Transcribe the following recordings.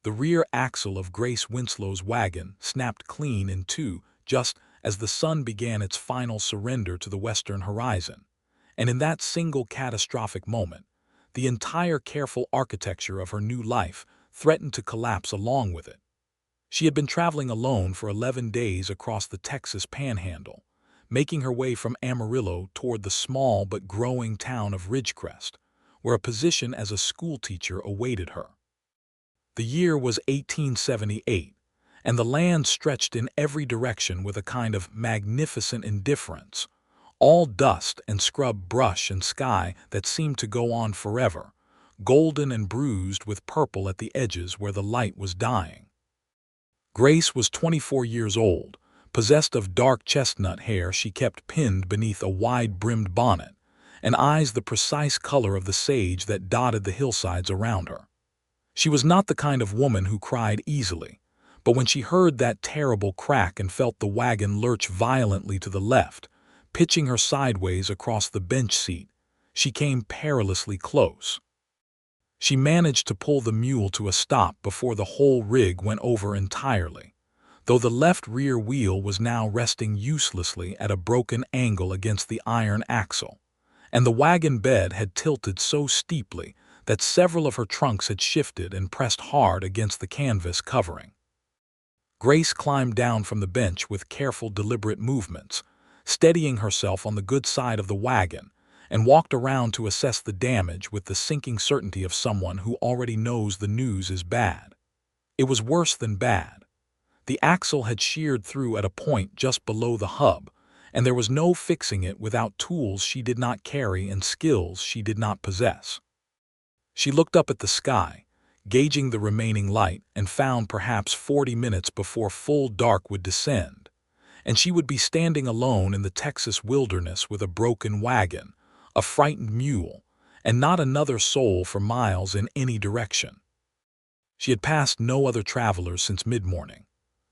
The rear axle of Grace Winslow's wagon snapped clean in two just as the sun began its final surrender to the western horizon. And in that single catastrophic moment, the entire careful architecture of her new life threatened to collapse along with it. She had been traveling alone for 11 days across the Texas Panhandle, making her way from Amarillo toward the small but growing town of Ridgecrest, where a position as a schoolteacher awaited her. The year was 1878, and the land stretched in every direction with a kind of magnificent indifference, all dust and scrub brush and sky that seemed to go on forever, golden and bruised with purple at the edges where the light was dying. Grace was 24 years old, possessed of dark chestnut hair she kept pinned beneath a wide-brimmed bonnet, and eyes the precise color of the sage that dotted the hillsides around her. She was not the kind of woman who cried easily, but when she heard that terrible crack and felt the wagon lurch violently to the left, pitching her sideways across the bench seat, she came perilously close. She managed to pull the mule to a stop before the whole rig went over entirely, though the left rear wheel was now resting uselessly at a broken angle against the iron axle, and the wagon bed had tilted so steeply that several of her trunks had shifted and pressed hard against the canvas covering. Grace climbed down from the bench with careful, deliberate movements, steadying herself on the good side of the wagon, and walked around to assess the damage with the sinking certainty of someone who already knows the news is bad. It was worse than bad. The axle had sheared through at a point just below the hub, and there was no fixing it without tools she did not carry and skills she did not possess. She looked up at the sky, gauging the remaining light, and found perhaps 40 minutes before full dark would descend, and she would be standing alone in the Texas wilderness with a broken wagon, a frightened mule, and not another soul for miles in any direction. She had passed no other travelers since mid-morning.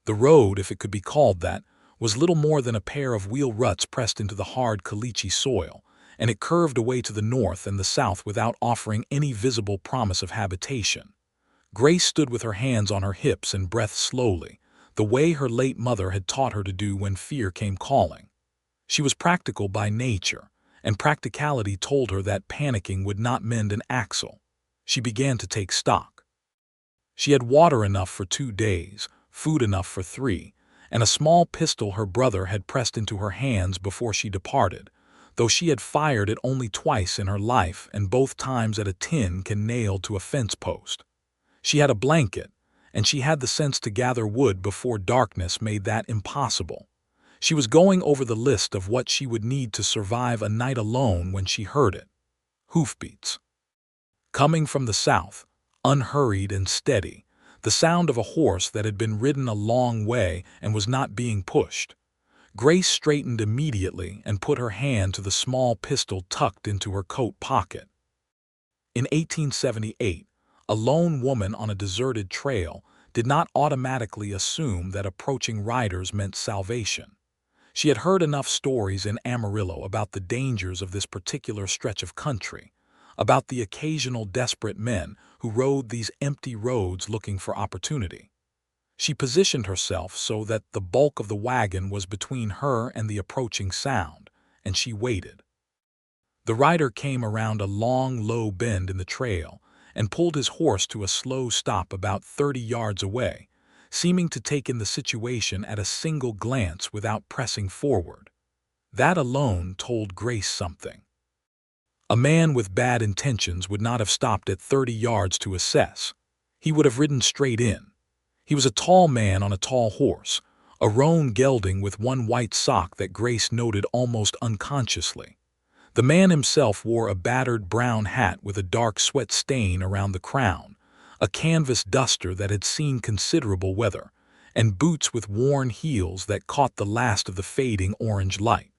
The road, if it could be called that, was little more than a pair of wheel ruts pressed into the hard caliche soil, and it curved away to the north and the south without offering any visible promise of habitation. Grace stood with her hands on her hips and breathed slowly, the way her late mother had taught her to do when fear came calling. She was practical by nature, and practicality told her that panicking would not mend an axle. She began to take stock. She had water enough for 2 days, food enough for 3, and a small pistol her brother had pressed into her hands before she departed, though she had fired it only twice in her life and both times at a tin can nailed to a fence post. She had a blanket, and she had the sense to gather wood before darkness made that impossible. She was going over the list of what she would need to survive a night alone when she heard it. Hoofbeats. Coming from the south, unhurried and steady, the sound of a horse that had been ridden a long way and was not being pushed. Grace straightened immediately and put her hand to the small pistol tucked into her coat pocket. In 1878, a lone woman on a deserted trail did not automatically assume that approaching riders meant salvation. She had heard enough stories in Amarillo about the dangers of this particular stretch of country, about the occasional desperate men who rode these empty roads looking for opportunity. She positioned herself so that the bulk of the wagon was between her and the approaching sound, and she waited. The rider came around a long, low bend in the trail and pulled his horse to a slow stop about 30 yards away, seeming to take in the situation at a single glance without pressing forward. That alone told Grace something. A man with bad intentions would not have stopped at 30 yards to assess. He would have ridden straight in. He was a tall man on a tall horse, a roan gelding with one white sock that Grace noted almost unconsciously. The man himself wore a battered brown hat with a dark sweat stain around the crown, a canvas duster that had seen considerable weather, and boots with worn heels that caught the last of the fading orange light.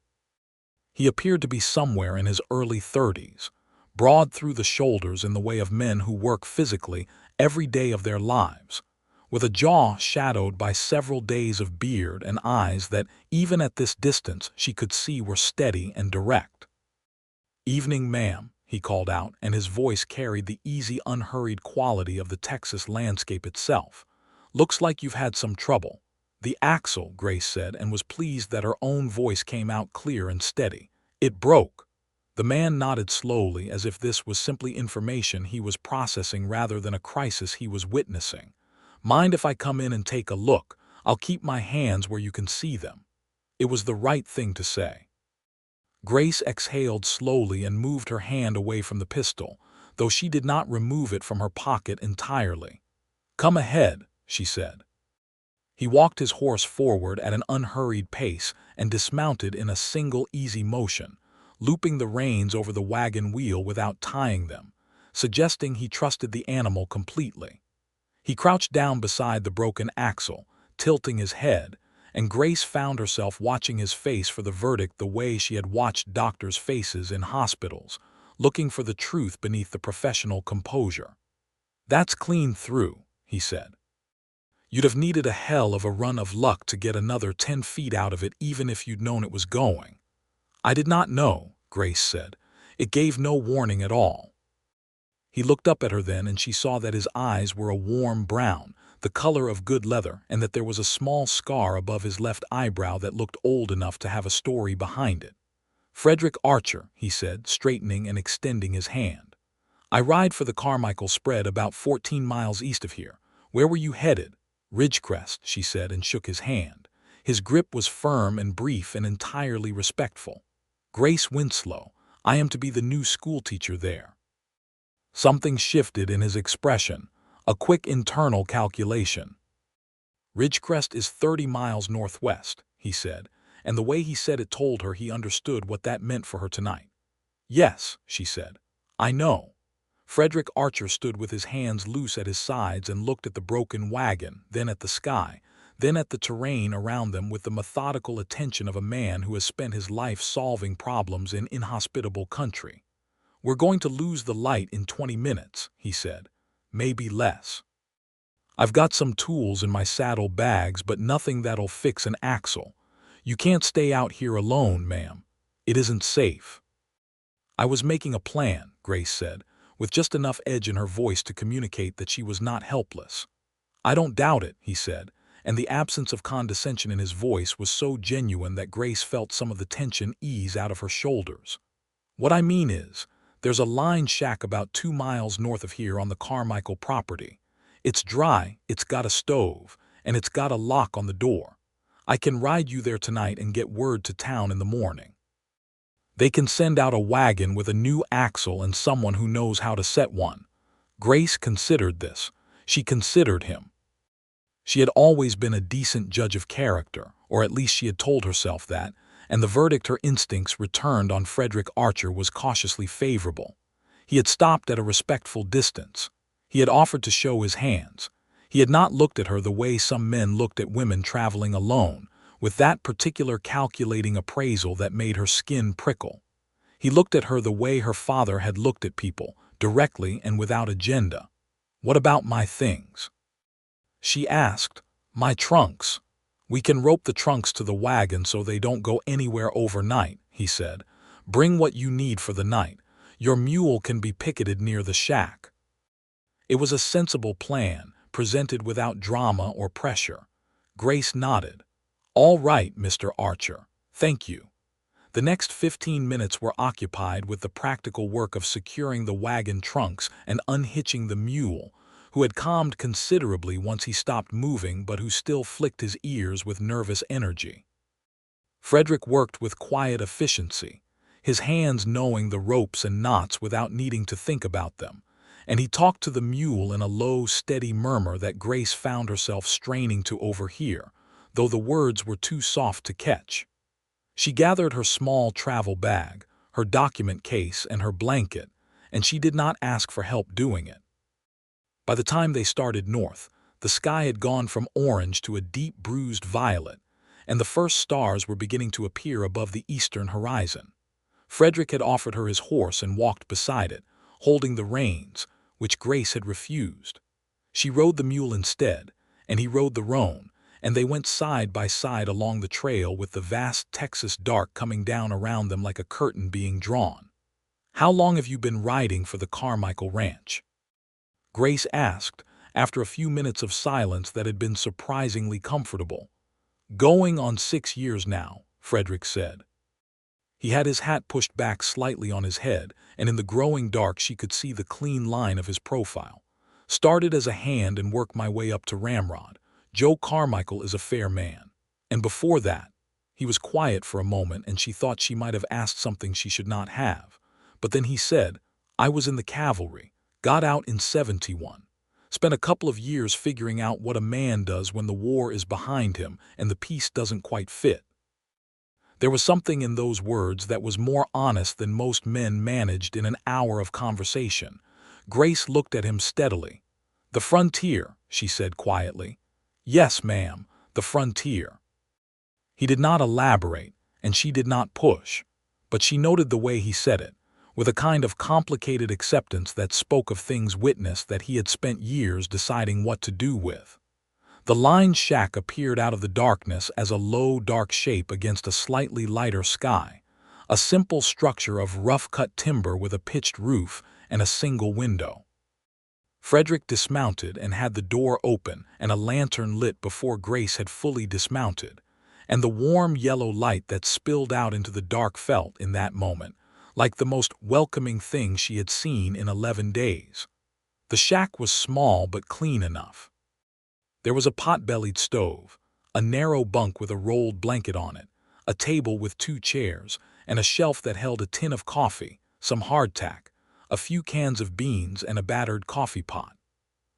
He appeared to be somewhere in his early 30s, broad through the shoulders in the way of men who work physically every day of their lives, with a jaw shadowed by several days of beard and eyes that, even at this distance, she could see were steady and direct. "Evening, ma'am," he called out, and his voice carried the easy, unhurried quality of the Texas landscape itself. "Looks like you've had some trouble." "The axle," Grace said, and was pleased that her own voice came out clear and steady. "It broke." The man nodded slowly, as if this was simply information he was processing rather than a crisis he was witnessing. "Mind if I come in and take a look? I'll keep my hands where you can see them." It was the right thing to say. Grace exhaled slowly and moved her hand away from the pistol, though she did not remove it from her pocket entirely. "Come ahead," she said. He walked his horse forward at an unhurried pace and dismounted in a single easy motion, looping the reins over the wagon wheel without tying them, suggesting he trusted the animal completely. He crouched down beside the broken axle, tilting his head, and Grace found herself watching his face for the verdict the way she had watched doctors' faces in hospitals, looking for the truth beneath the professional composure. "That's clean through," he said. "You'd have needed a hell of a run of luck to get another 10 feet out of it even if you'd known it was going." "I did not know," Grace said. "It gave no warning at all." He looked up at her then, and she saw that his eyes were a warm brown, the color of good leather, and that there was a small scar above his left eyebrow that looked old enough to have a story behind it. "Frederick Archer," he said, straightening and extending his hand. "I ride for the Carmichael spread about 14 miles east of here. Where were you headed?" "Ridgecrest," she said, and shook his hand. His grip was firm and brief and entirely respectful. "Grace Winslow. I am to be the new schoolteacher there." Something shifted in his expression, a quick internal calculation. "Ridgecrest is 30 miles northwest," he said, and the way he said it told her he understood what that meant for her tonight. "Yes," she said. "I know." Frederick Archer stood with his hands loose at his sides and looked at the broken wagon, then at the sky, then at the terrain around them with the methodical attention of a man who has spent his life solving problems in inhospitable country. "We're going to lose the light in 20 minutes, he said. "Maybe less. I've got some tools in my saddle bags, but nothing that'll fix an axle. You can't stay out here alone, ma'am. It isn't safe." "I was making a plan," Grace said, with just enough edge in her voice to communicate that she was not helpless. "I don't doubt it," he said, and the absence of condescension in his voice was so genuine that Grace felt some of the tension ease out of her shoulders. "What I mean is, there's a line shack about 2 miles north of here on the Carmichael property. It's dry, it's got a stove, and it's got a lock on the door. I can ride you there tonight and get word to town in the morning. They can send out a wagon with a new axle and someone who knows how to set one." Grace considered this. She considered him. She had always been a decent judge of character, or at least she had told herself that, and the verdict her instincts returned on Frederick Archer was cautiously favorable. He had stopped at a respectful distance. He had offered to show his hands. He had not looked at her the way some men looked at women traveling alone, with that particular calculating appraisal that made her skin prickle. He looked at her the way her father had looked at people, directly and without agenda. "What about my things?" she asked. "My trunks." "We can rope the trunks to the wagon so they don't go anywhere overnight," he said. "Bring what you need for the night. Your mule can be picketed near the shack." It was a sensible plan, presented without drama or pressure. Grace nodded. "All right, Mr. Archer. Thank you." The next 15 minutes were occupied with the practical work of securing the wagon trunks and unhitching the mule, who had calmed considerably once he stopped moving but who still flicked his ears with nervous energy. Frederick worked with quiet efficiency, his hands knowing the ropes and knots without needing to think about them, and he talked to the mule in a low, steady murmur that Grace found herself straining to overhear, though the words were too soft to catch. She gathered her small travel bag, her document case, and her blanket, and she did not ask for help doing it. By the time they started north, the sky had gone from orange to a deep bruised violet, and the first stars were beginning to appear above the eastern horizon. Frederick had offered her his horse and walked beside it, holding the reins, which Grace had refused. She rode the mule instead, and he rode the roan, and they went side by side along the trail with the vast Texas dark coming down around them like a curtain being drawn. "How long have you been riding for the Carmichael Ranch?" Grace asked, after a few minutes of silence that had been surprisingly comfortable. "Going on 6 years now," Frederick said. He had his hat pushed back slightly on his head, and in the growing dark she could see the clean line of his profile. "Started as a hand and worked my way up to Ramrod. Joe Carmichael is a fair man. And before that—" He was quiet for a moment, and she thought she might have asked something she should not have. But then he said, "I was in the cavalry, got out in '71. Spent a couple of years figuring out what a man does when the war is behind him and the peace doesn't quite fit." There was something in those words that was more honest than most men managed in an hour of conversation. Grace looked at him steadily. "The frontier," she said quietly. "Yes, ma'am, the frontier." He did not elaborate, and she did not push, but she noted the way he said it, with a kind of complicated acceptance that spoke of things witnessed that he had spent years deciding what to do with. The lined shack appeared out of the darkness as a low, dark shape against a slightly lighter sky, a simple structure of rough-cut timber with a pitched roof and a single window. Frederick dismounted and had the door open and a lantern lit before Grace had fully dismounted, and the warm yellow light that spilled out into the dark felt, in that moment, like the most welcoming thing she had seen in 11 days. The shack was small but clean enough. There was a pot-bellied stove, a narrow bunk with a rolled blanket on it, a table with 2 chairs, and a shelf that held a tin of coffee, some hardtack, a few cans of beans, and a battered coffee pot.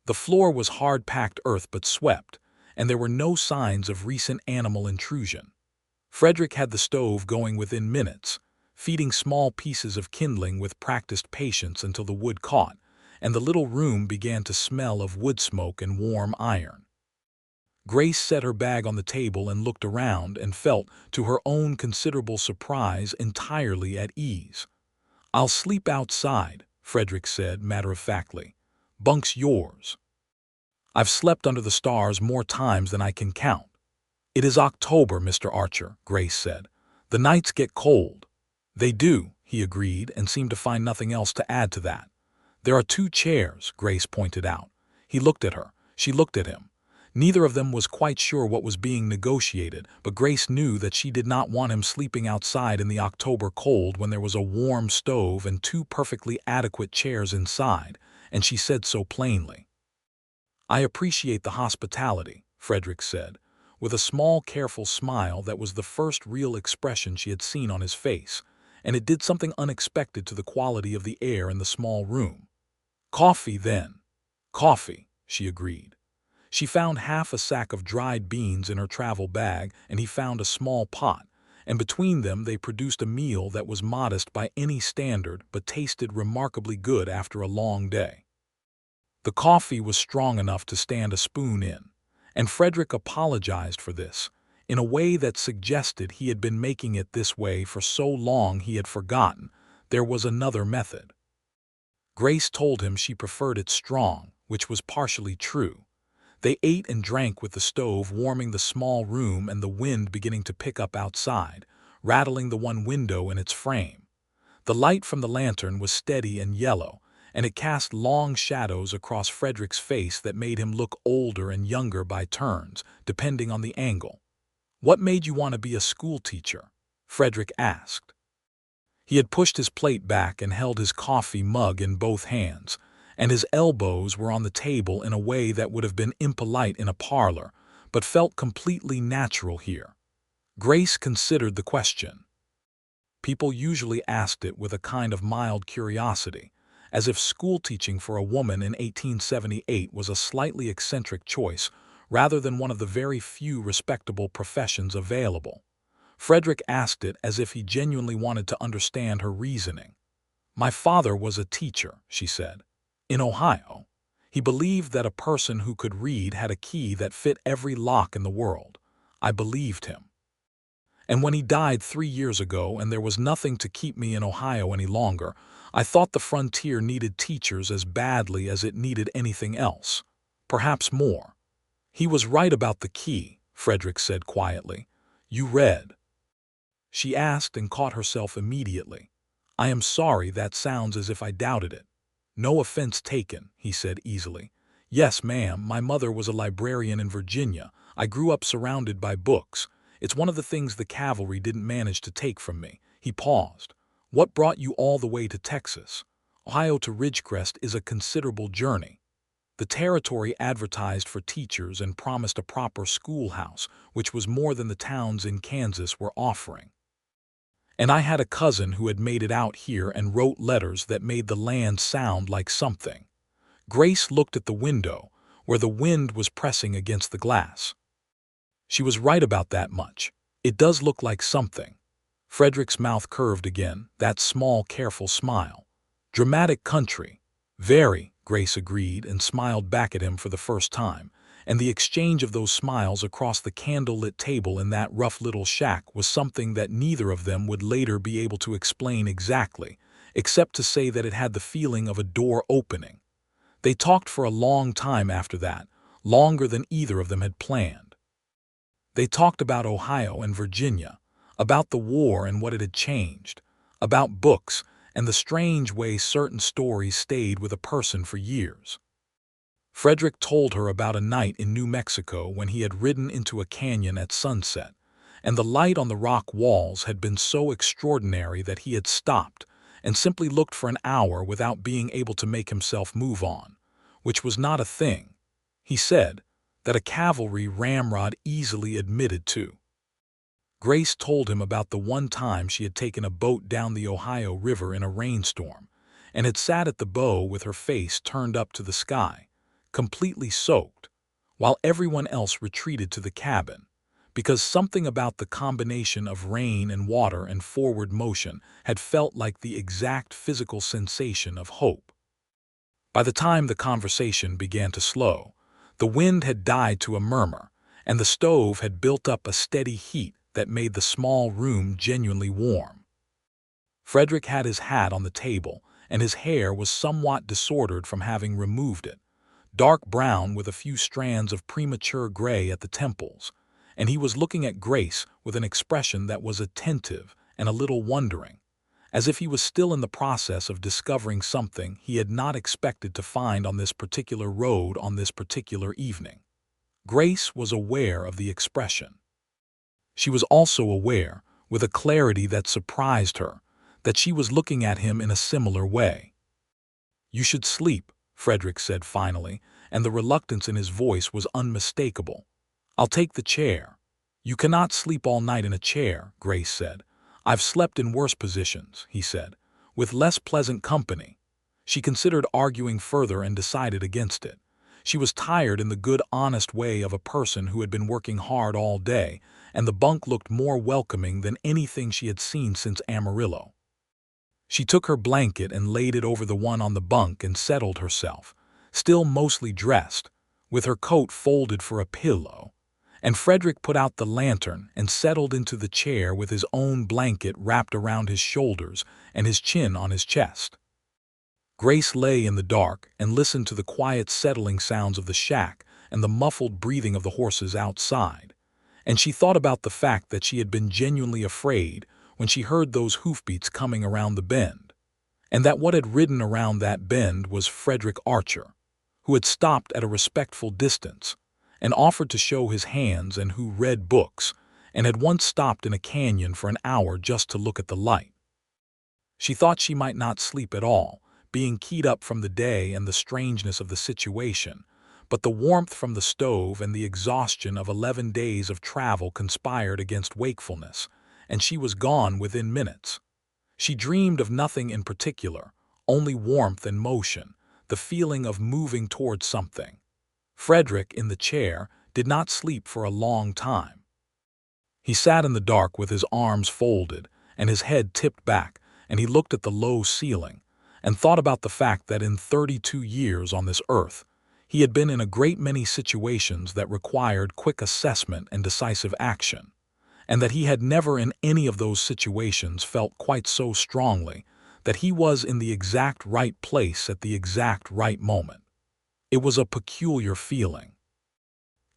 The floor was hard-packed earth but swept, and there were no signs of recent animal intrusion. Frederick had the stove going within minutes, feeding small pieces of kindling with practiced patience until the wood caught, and the little room began to smell of wood smoke and warm iron. Grace set her bag on the table and looked around and felt, to her own considerable surprise, entirely at ease. "I'll sleep outside," Frederick said matter-of-factly. "Bunk's yours." "I've slept under the stars more times than I can count." "It is October, Mr. Archer," Grace said. "The nights get cold." "They do," he agreed, and seemed to find nothing else to add to that. "There are 2 chairs," Grace pointed out. He looked at her. She looked at him. Neither of them was quite sure what was being negotiated, but Grace knew that she did not want him sleeping outside in the October cold when there was a warm stove and 2 perfectly adequate chairs inside, and she said so plainly. "I appreciate the hospitality," Frederick said, with a small, careful smile that was the first real expression she had seen on his face, and it did something unexpected to the quality of the air in the small room. "Coffee, then." "Coffee," she agreed. She found half a sack of dried beans in her travel bag, and he found a small pot, and between them they produced a meal that was modest by any standard but tasted remarkably good after a long day. The coffee was strong enough to stand a spoon in, and Frederick apologized for this, in a way that suggested he had been making it this way for so long he had forgotten there was another method. Grace told him she preferred it strong, which was partially true. They ate and drank with the stove warming the small room and the wind beginning to pick up outside, rattling the one window in its frame. The light from the lantern was steady and yellow, and it cast long shadows across Frederick's face that made him look older and younger by turns, depending on the angle. "What made you want to be a schoolteacher?" Frederick asked. He had pushed his plate back and held his coffee mug in both hands, and his elbows were on the table in a way that would have been impolite in a parlor, but felt completely natural here. Grace considered the question. People usually asked it with a kind of mild curiosity, as if schoolteaching for a woman in 1878 was a slightly eccentric choice rather than one of the very few respectable professions available. Frederick asked it as if he genuinely wanted to understand her reasoning. "My father was a teacher," she said. "In Ohio. He believed that a person who could read had a key that fit every lock in the world. I believed him. And when he died 3 years ago and there was nothing to keep me in Ohio any longer, I thought the frontier needed teachers as badly as it needed anything else. Perhaps more." "He was right about the key," Frederick said quietly. "You read?" She asked and caught herself immediately. I am sorry that sounds as if I doubted it. No offense taken, he said easily. Yes, ma'am, my mother was a librarian in Virginia. I grew up surrounded by books. It's one of the things the cavalry didn't manage to take from me. He paused. What brought you all the way to Texas? Ohio to Ridgecrest is a considerable journey. The territory advertised for teachers and promised a proper schoolhouse, which was more than the towns in Kansas were offering. And I had a cousin who had made it out here and wrote letters that made the land sound like something. Grace looked at the window, where the wind was pressing against the glass. She was right about that much. It does look like something. Frederick's mouth curved again, that small, careful smile. Dramatic country. Very, Grace agreed and smiled back at him for the first time, and the exchange of those smiles across the candle-lit table in that rough little shack was something that neither of them would later be able to explain exactly, except to say that it had the feeling of a door opening. They talked for a long time after that, longer than either of them had planned. They talked about Ohio and Virginia, about the war and what it had changed, about books and the strange way certain stories stayed with a person for years. Frederick told her about a night in New Mexico when he had ridden into a canyon at sunset, and the light on the rock walls had been so extraordinary that he had stopped and simply looked for an hour without being able to make himself move on, which was not a thing, he said, that a cavalry ramrod easily admitted to. Grace told him about the one time she had taken a boat down the Ohio River in a rainstorm and had sat at the bow with her face turned up to the sky, completely soaked, while everyone else retreated to the cabin, because something about the combination of rain and water and forward motion had felt like the exact physical sensation of hope. By the time the conversation began to slow, the wind had died to a murmur, and the stove had built up a steady heat that made the small room genuinely warm. Frederick had his hat on the table, and his hair was somewhat disordered from having removed it, dark brown with a few strands of premature gray at the temples, and he was looking at Grace with an expression that was attentive and a little wondering, as if he was still in the process of discovering something he had not expected to find on this particular road on this particular evening. Grace was aware of the expression. She was also aware, with a clarity that surprised her, that she was looking at him in a similar way. "You should sleep," Frederick said finally, and the reluctance in his voice was unmistakable. "I'll take the chair." "You cannot sleep all night in a chair," Grace said. "I've slept in worse positions," he said, "with less pleasant company." She considered arguing further and decided against it. She was tired in the good, honest way of a person who had been working hard all day, and the bunk looked more welcoming than anything she had seen since Amarillo. She took her blanket and laid it over the one on the bunk and settled herself, still mostly dressed, with her coat folded for a pillow, and Frederick put out the lantern and settled into the chair with his own blanket wrapped around his shoulders and his chin on his chest. Grace lay in the dark and listened to the quiet settling sounds of the shack and the muffled breathing of the horses outside, and she thought about the fact that she had been genuinely afraid when she heard those hoofbeats coming around the bend, and that what had ridden around that bend was Frederick Archer, who had stopped at a respectful distance and offered to show his hands and who read books, and had once stopped in a canyon for an hour just to look at the light. She thought she might not sleep at all, being keyed up from the day and the strangeness of the situation, but the warmth from the stove and the exhaustion of 11 days of travel conspired against wakefulness, and she was gone within minutes. She dreamed of nothing in particular, only warmth and motion, the feeling of moving towards something. Frederick, in the chair, did not sleep for a long time. He sat in the dark with his arms folded and his head tipped back, and he looked at the low ceiling and thought about the fact that in 32 years on this earth, he had been in a great many situations that required quick assessment and decisive action, and that he had never in any of those situations felt quite so strongly that he was in the exact right place at the exact right moment. It was a peculiar feeling.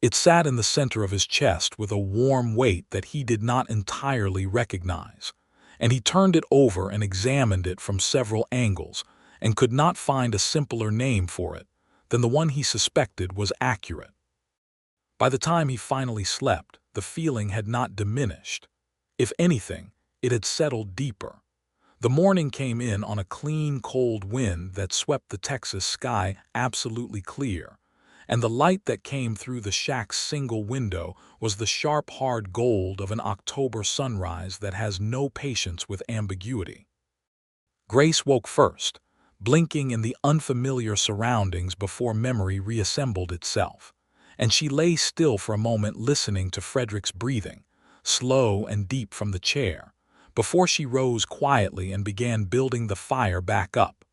It sat in the center of his chest with a warm weight that he did not entirely recognize, and he turned it over and examined it from several angles, and could not find a simpler name for it than the one he suspected was accurate. By the time he finally slept, the feeling had not diminished. If anything, it had settled deeper. The morning came in on a clean, cold wind that swept the Texas sky absolutely clear, and the light that came through the shack's single window was the sharp, hard gold of an October sunrise that has no patience with ambiguity. Grace woke first, blinking in the unfamiliar surroundings before memory reassembled itself, and she lay still for a moment listening to Frederick's breathing, slow and deep from the chair, before she rose quietly and began building the fire back up.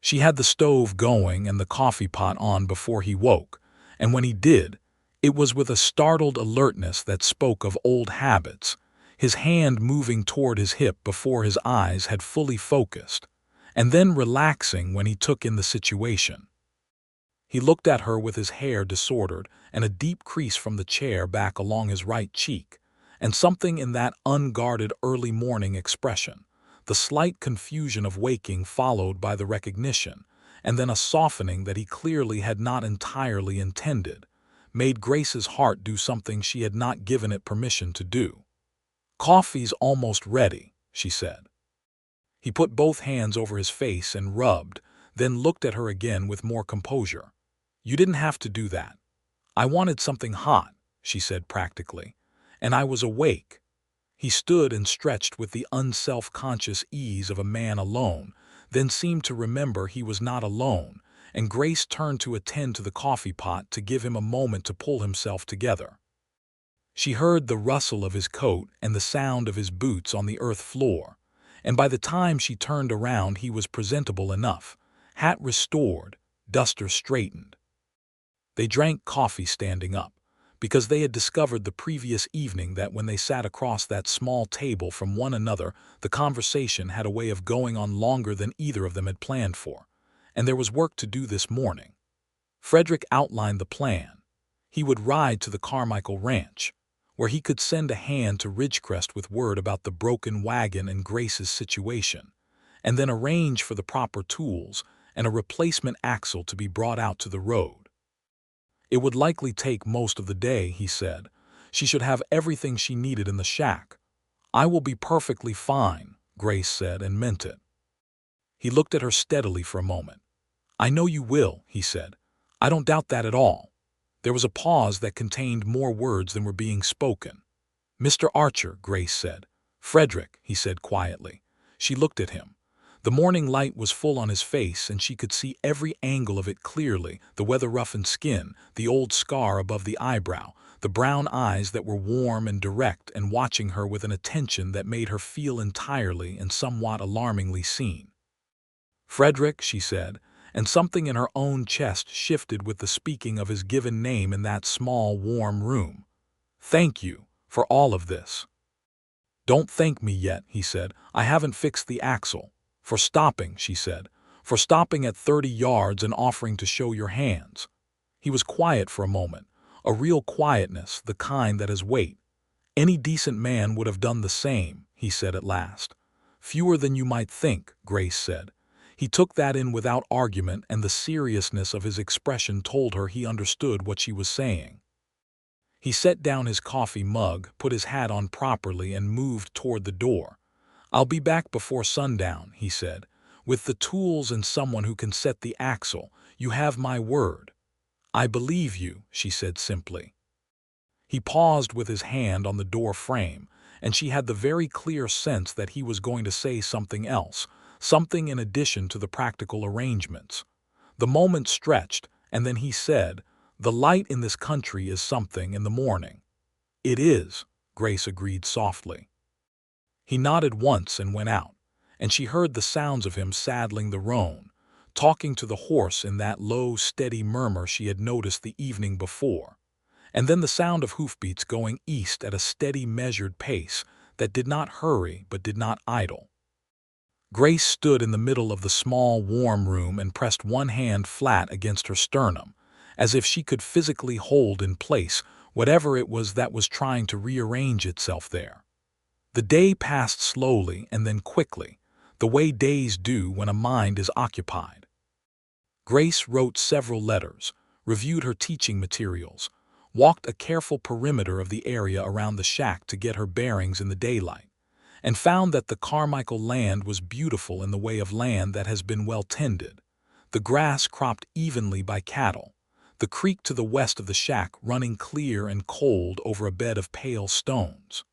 She had the stove going and the coffee pot on before he woke, and when he did, it was with a startled alertness that spoke of old habits, his hand moving toward his hip before his eyes had fully focused, and then relaxing when he took in the situation. He looked at her with his hair disordered and a deep crease from the chair back along his right cheek, and something in that unguarded early morning expression, the slight confusion of waking followed by the recognition, and then a softening that he clearly had not entirely intended, made Grace's heart do something she had not given it permission to do. "Coffee's almost ready," she said. He put both hands over his face and rubbed, then looked at her again with more composure. "You didn't have to do that. I wanted something hot," she said practically, "and I was awake." He stood and stretched with the unself-conscious ease of a man alone, then seemed to remember he was not alone, and Grace turned to attend to the coffee pot to give him a moment to pull himself together. She heard the rustle of his coat and the sound of his boots on the earth floor, and by the time she turned around he was presentable enough, hat restored, duster straightened. They drank coffee standing up, because they had discovered the previous evening that when they sat across that small table from one another, the conversation had a way of going on longer than either of them had planned for, and there was work to do this morning. Frederick outlined the plan. He would ride to the Carmichael Ranch, where he could send a hand to Ridgecrest with word about the broken wagon and Grace's situation, and then arrange for the proper tools and a replacement axle to be brought out to the road. It would likely take most of the day, he said. She should have everything she needed in the shack. "I will be perfectly fine," Grace said, and meant it. He looked at her steadily for a moment. "I know you will," he said. "I don't doubt that at all." There was a pause that contained more words than were being spoken. "Mr. Archer," Grace said. "Frederick," he said quietly. She looked at him. The morning light was full on his face, and she could see every angle of it clearly, the weather-roughened skin, the old scar above the eyebrow, the brown eyes that were warm and direct and watching her with an attention that made her feel entirely and somewhat alarmingly seen. "Frederick," she said, and something in her own chest shifted with the speaking of his given name in that small, warm room. "Thank you for all of this." "Don't thank me yet," he said. "I haven't fixed the axle." "For stopping," she said. "For stopping at 30 yards and offering to show your hands." He was quiet for a moment, a real quietness, the kind that has weight. "Any decent man would have done the same," he said at last. "Fewer than you might think," Grace said. He took that in without argument, and the seriousness of his expression told her he understood what she was saying. He set down his coffee mug, put his hat on properly, and moved toward the door. "I'll be back before sundown," he said. "With the tools and someone who can set the axle. You have my word." "I believe you," she said simply. He paused with his hand on the door frame, and she had the very clear sense that he was going to say something else, something in addition to the practical arrangements. The moment stretched, and then he said, "The light in this country is something in the morning." "It is," Grace agreed softly. He nodded once and went out, and she heard the sounds of him saddling the roan, talking to the horse in that low, steady murmur she had noticed the evening before, and then the sound of hoofbeats going east at a steady, measured pace that did not hurry but did not idle. Grace stood in the middle of the small, warm room and pressed one hand flat against her sternum, as if she could physically hold in place whatever it was that was trying to rearrange itself there. The day passed slowly and then quickly, the way days do when a mind is occupied. Grace wrote several letters, reviewed her teaching materials, walked a careful perimeter of the area around the shack to get her bearings in the daylight, and found that the Carmichael land was beautiful in the way of land that has been well tended, the grass cropped evenly by cattle, the creek to the west of the shack running clear and cold over a bed of pale stones.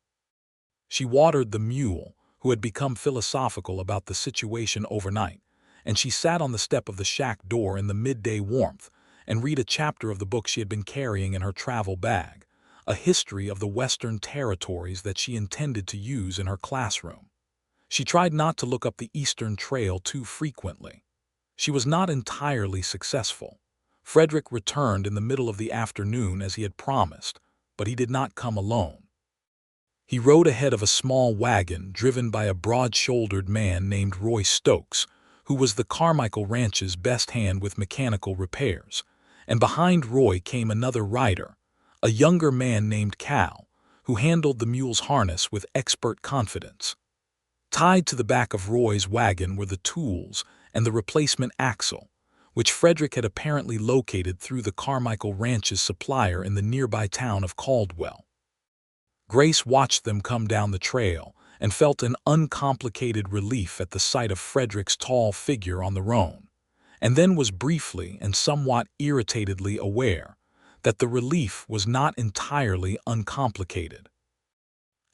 She watered the mule, who had become philosophical about the situation overnight, and she sat on the step of the shack door in the midday warmth and read a chapter of the book she had been carrying in her travel bag, a history of the Western territories that she intended to use in her classroom. She tried not to look up the Eastern Trail too frequently. She was not entirely successful. Frederick returned in the middle of the afternoon as he had promised, but he did not come alone. He rode ahead of a small wagon driven by a broad-shouldered man named Roy Stokes, who was the Carmichael Ranch's best hand with mechanical repairs, and behind Roy came another rider, a younger man named Cal, who handled the mule's harness with expert confidence. Tied to the back of Roy's wagon were the tools and the replacement axle, which Frederick had apparently located through the Carmichael Ranch's supplier in the nearby town of Caldwell. Grace watched them come down the trail and felt an uncomplicated relief at the sight of Frederick's tall figure on the roan, and then was briefly and somewhat irritatedly aware that the relief was not entirely uncomplicated.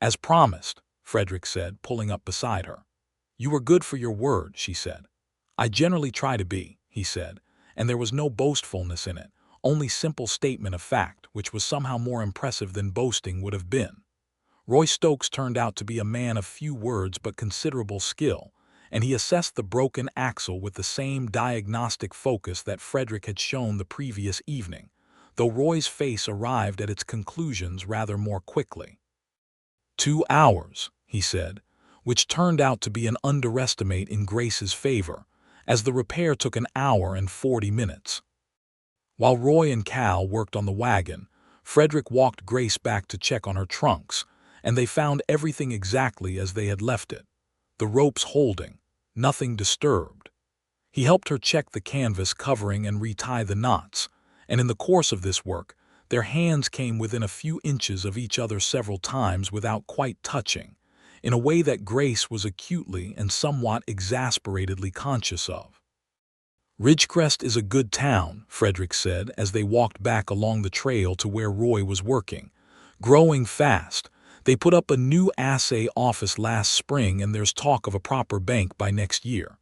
"As promised," Frederick said, pulling up beside her. "You were good for your word," she said. "I generally try to be," he said, and there was no boastfulness in it, only simple statement of fact, which was somehow more impressive than boasting would have been. Roy Stokes turned out to be a man of few words but considerable skill, and he assessed the broken axle with the same diagnostic focus that Frederick had shown the previous evening, though Roy's face arrived at its conclusions rather more quickly. 2 hours, he said, which turned out to be an underestimate in Grace's favor, as the repair took an hour and 40 minutes. While Roy and Cal worked on the wagon, Frederick walked Grace back to check on her trunks, and they found everything exactly as they had left it, the ropes holding, nothing disturbed. He helped her check the canvas covering and retie the knots, and in the course of this work, their hands came within a few inches of each other several times without quite touching, in a way that Grace was acutely and somewhat exasperatedly conscious of. "Ridgecrest is a good town," Frederick said as they walked back along the trail to where Roy was working. "Growing fast. They put up a new assay office last spring and there's talk of a proper bank by next year.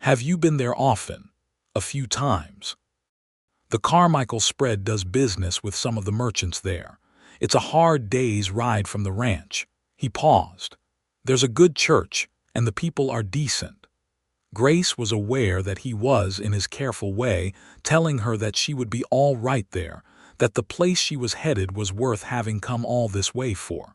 Have you been there often?" "A few times. The Carmichael spread does business with some of the merchants there. It's a hard day's ride from the ranch." He paused. "There's a good church, and the people are decent." Grace was aware that he was, in his careful way, telling her that she would be all right there, that the place she was headed was worth having come all this way for.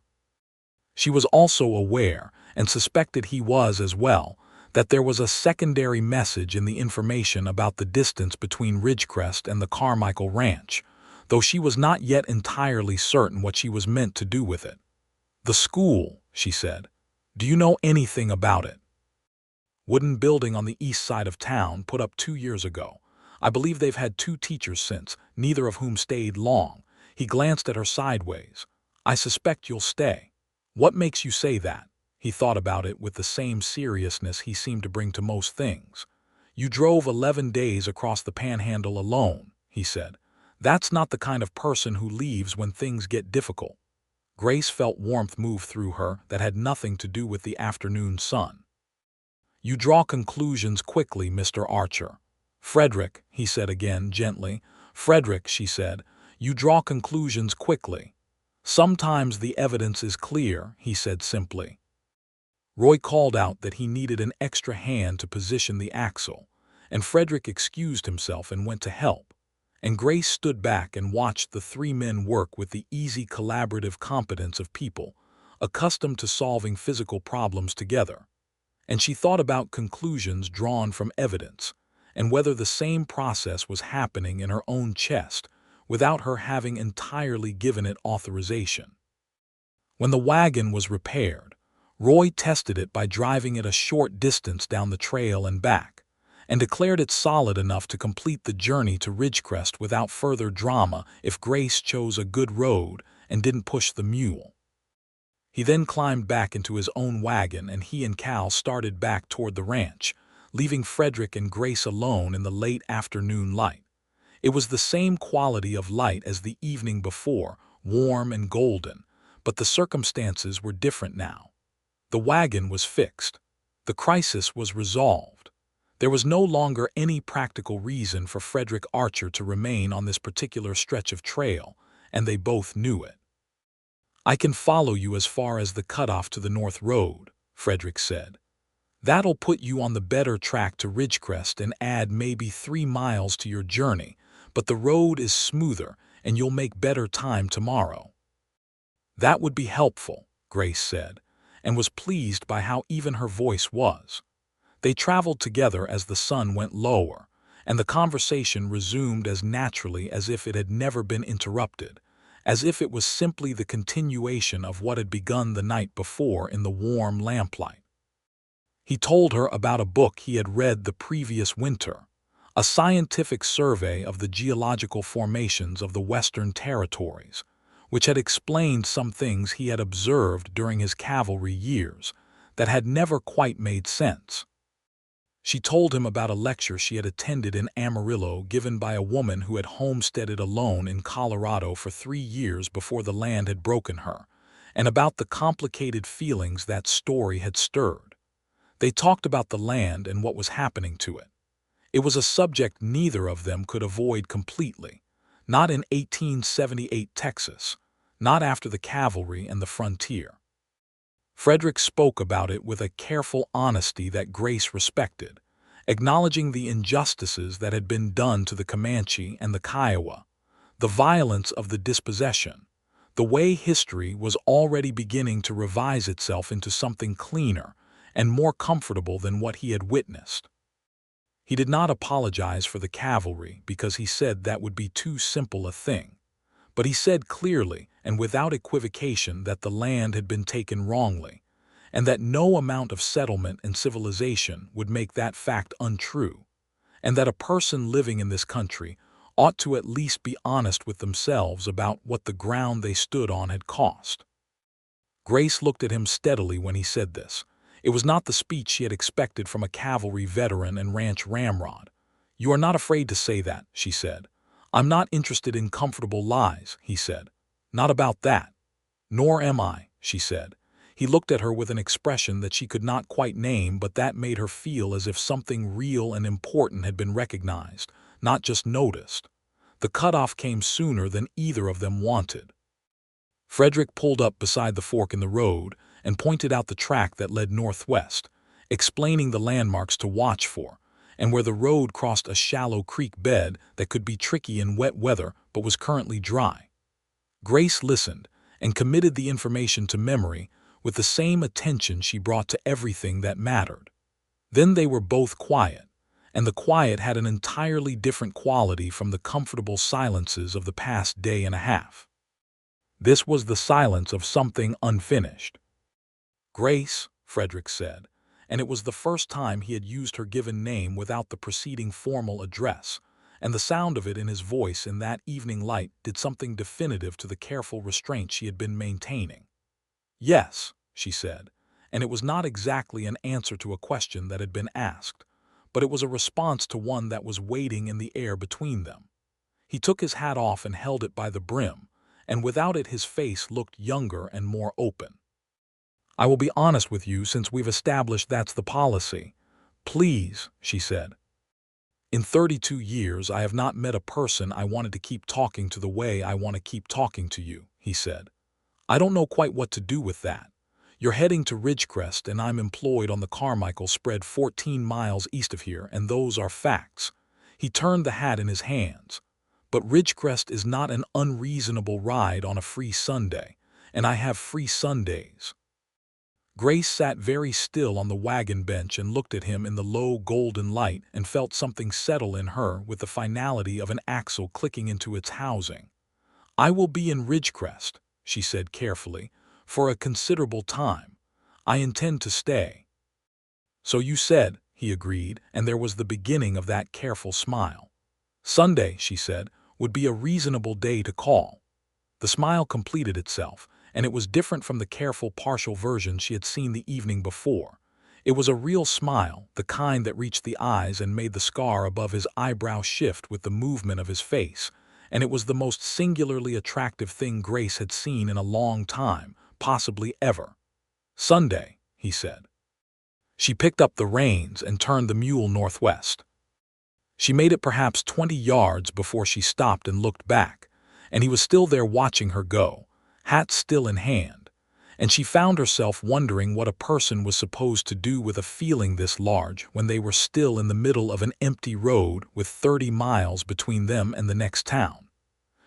She was also aware, and suspected he was as well, that there was a secondary message in the information about the distance between Ridgecrest and the Carmichael Ranch, though she was not yet entirely certain what she was meant to do with it. "The school," she said. "Do you know anything about it?" "Wooden building on the east side of town, put up 2 years ago. I believe they've had 2 teachers since, neither of whom stayed long." He glanced at her sideways. "I suspect you'll stay." "What makes you say that?" He thought about it with the same seriousness he seemed to bring to most things. "You drove 11 days across the Panhandle alone," he said. "That's not the kind of person who leaves when things get difficult." Grace felt warmth move through her that had nothing to do with the afternoon sun. "You draw conclusions quickly, Mr. Archer." "Frederick," he said again, gently. "Frederick," she said, "you draw conclusions quickly." "Sometimes the evidence is clear," he said simply. Roy called out that he needed an extra hand to position the axle, and Frederick excused himself and went to help, and Grace stood back and watched the 3 men work with the easy collaborative competence of people, accustomed to solving physical problems together. And she thought about conclusions drawn from evidence, and whether the same process was happening in her own chest, without her having entirely given it authorization. When the wagon was repaired, Roy tested it by driving it a short distance down the trail and back, and declared it solid enough to complete the journey to Ridgecrest without further drama if Grace chose a good road and didn't push the mule. He then climbed back into his own wagon and he and Cal started back toward the ranch, leaving Frederick and Grace alone in the late afternoon light. It was the same quality of light as the evening before, warm and golden, but the circumstances were different now. The wagon was fixed. The crisis was resolved. There was no longer any practical reason for Frederick Archer to remain on this particular stretch of trail, and they both knew it. "I can follow you as far as the cutoff to the North Road," Frederick said. "That'll put you on the better track to Ridgecrest and add maybe 3 miles to your journey, but the road is smoother and you'll make better time tomorrow." "That would be helpful," Grace said, and was pleased by how even her voice was. They traveled together as the sun went lower, and the conversation resumed as naturally as if it had never been interrupted, as if it was simply the continuation of what had begun the night before in the warm lamplight. He told her about a book he had read the previous winter, a scientific survey of the geological formations of the Western Territories, which had explained some things he had observed during his cavalry years that had never quite made sense. She told him about a lecture she had attended in Amarillo given by a woman who had homesteaded alone in Colorado for 3 years before the land had broken her, and about the complicated feelings that story had stirred. They talked about the land and what was happening to it. It was a subject neither of them could avoid completely, not in 1878 Texas, not after the cavalry and the frontier. Frederick spoke about it with a careful honesty that Grace respected, acknowledging the injustices that had been done to the Comanche and the Kiowa, the violence of the dispossession, the way history was already beginning to revise itself into something cleaner and more comfortable than what he had witnessed. He did not apologize for the cavalry because he said that would be too simple a thing. But he said clearly and without equivocation that the land had been taken wrongly, and that no amount of settlement and civilization would make that fact untrue, and that a person living in this country ought to at least be honest with themselves about what the ground they stood on had cost. Grace looked at him steadily when he said this. It was not the speech she had expected from a cavalry veteran and ranch ramrod. "You are not afraid to say that," she said. "I'm not interested in comfortable lies," he said. "Not about that." "Nor am I," she said. He looked at her with an expression that she could not quite name, but that made her feel as if something real and important had been recognized, not just noticed. The cutoff came sooner than either of them wanted. Frederick pulled up beside the fork in the road and pointed out the track that led northwest, explaining the landmarks to watch for, and where the road crossed a shallow creek bed that could be tricky in wet weather but was currently dry. Grace listened and committed the information to memory with the same attention she brought to everything that mattered. Then they were both quiet, and the quiet had an entirely different quality from the comfortable silences of the past day and a half. This was the silence of something unfinished. "Grace," Frederick said, and it was the first time he had used her given name without the preceding formal address, and the sound of it in his voice in that evening light did something definitive to the careful restraint she had been maintaining. "Yes," she said, and it was not exactly an answer to a question that had been asked, but it was a response to one that was waiting in the air between them. He took his hat off and held it by the brim, and without it his face looked younger and more open. "I will be honest with you since we've established that's the policy. Please," she said. "In 32 years I have not met a person I wanted to keep talking to the way I want to keep talking to you," he said. "I don't know quite what to do with that. You're heading to Ridgecrest and I'm employed on the Carmichael spread 14 miles east of here, and those are facts." He turned the hat in his hands. "But Ridgecrest is not an unreasonable ride on a free Sunday, and I have free Sundays." Grace sat very still on the wagon bench and looked at him in the low golden light and felt something settle in her with the finality of an axle clicking into its housing. "I will be in Ridgecrest," she said carefully, "for a considerable time. I intend to stay." "So you said," he agreed, and there was the beginning of that careful smile. Sunday, she said, would be a reasonable day to call. The smile completed itself, and it was different from the careful partial version she had seen the evening before. It was a real smile, the kind that reached the eyes and made the scar above his eyebrow shift with the movement of his face, and it was the most singularly attractive thing Grace had seen in a long time, possibly ever. "Sunday," he said. She picked up the reins and turned the mule northwest. She made it perhaps 20 yards before she stopped and looked back, and he was still there watching her go, hat still in hand, and she found herself wondering what a person was supposed to do with a feeling this large when they were still in the middle of an empty road with 30 miles between them and the next town.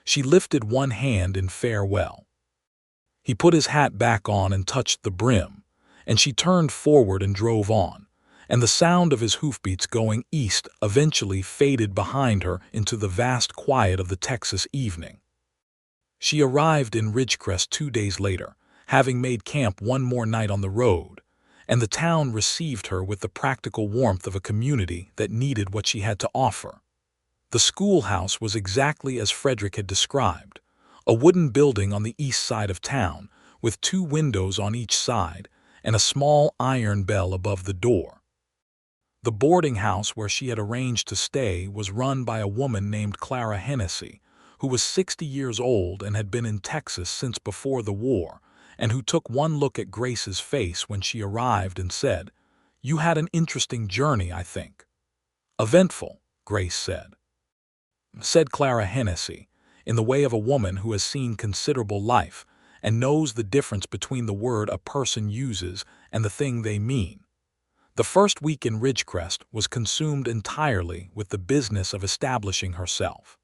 She lifted one hand in farewell. He put his hat back on and touched the brim, and she turned forward and drove on, and the sound of his hoofbeats going east eventually faded behind her into the vast quiet of the Texas evening. She arrived in Ridgecrest 2 days later, having made camp one more night on the road, and the town received her with the practical warmth of a community that needed what she had to offer. The schoolhouse was exactly as Frederick had described, a wooden building on the east side of town, with 2 windows on each side and a small iron bell above the door. The boarding house where she had arranged to stay was run by a woman named Clara Hennessy, who was 60 years old and had been in Texas since before the war, and who took one look at Grace's face when she arrived and said, "You had an interesting journey, I think." "Eventful," Grace said Clara Hennessy, in the way of a woman who has seen considerable life and knows the difference between the word a person uses and the thing they mean. The first week in Ridgecrest was consumed entirely with the business of establishing herself.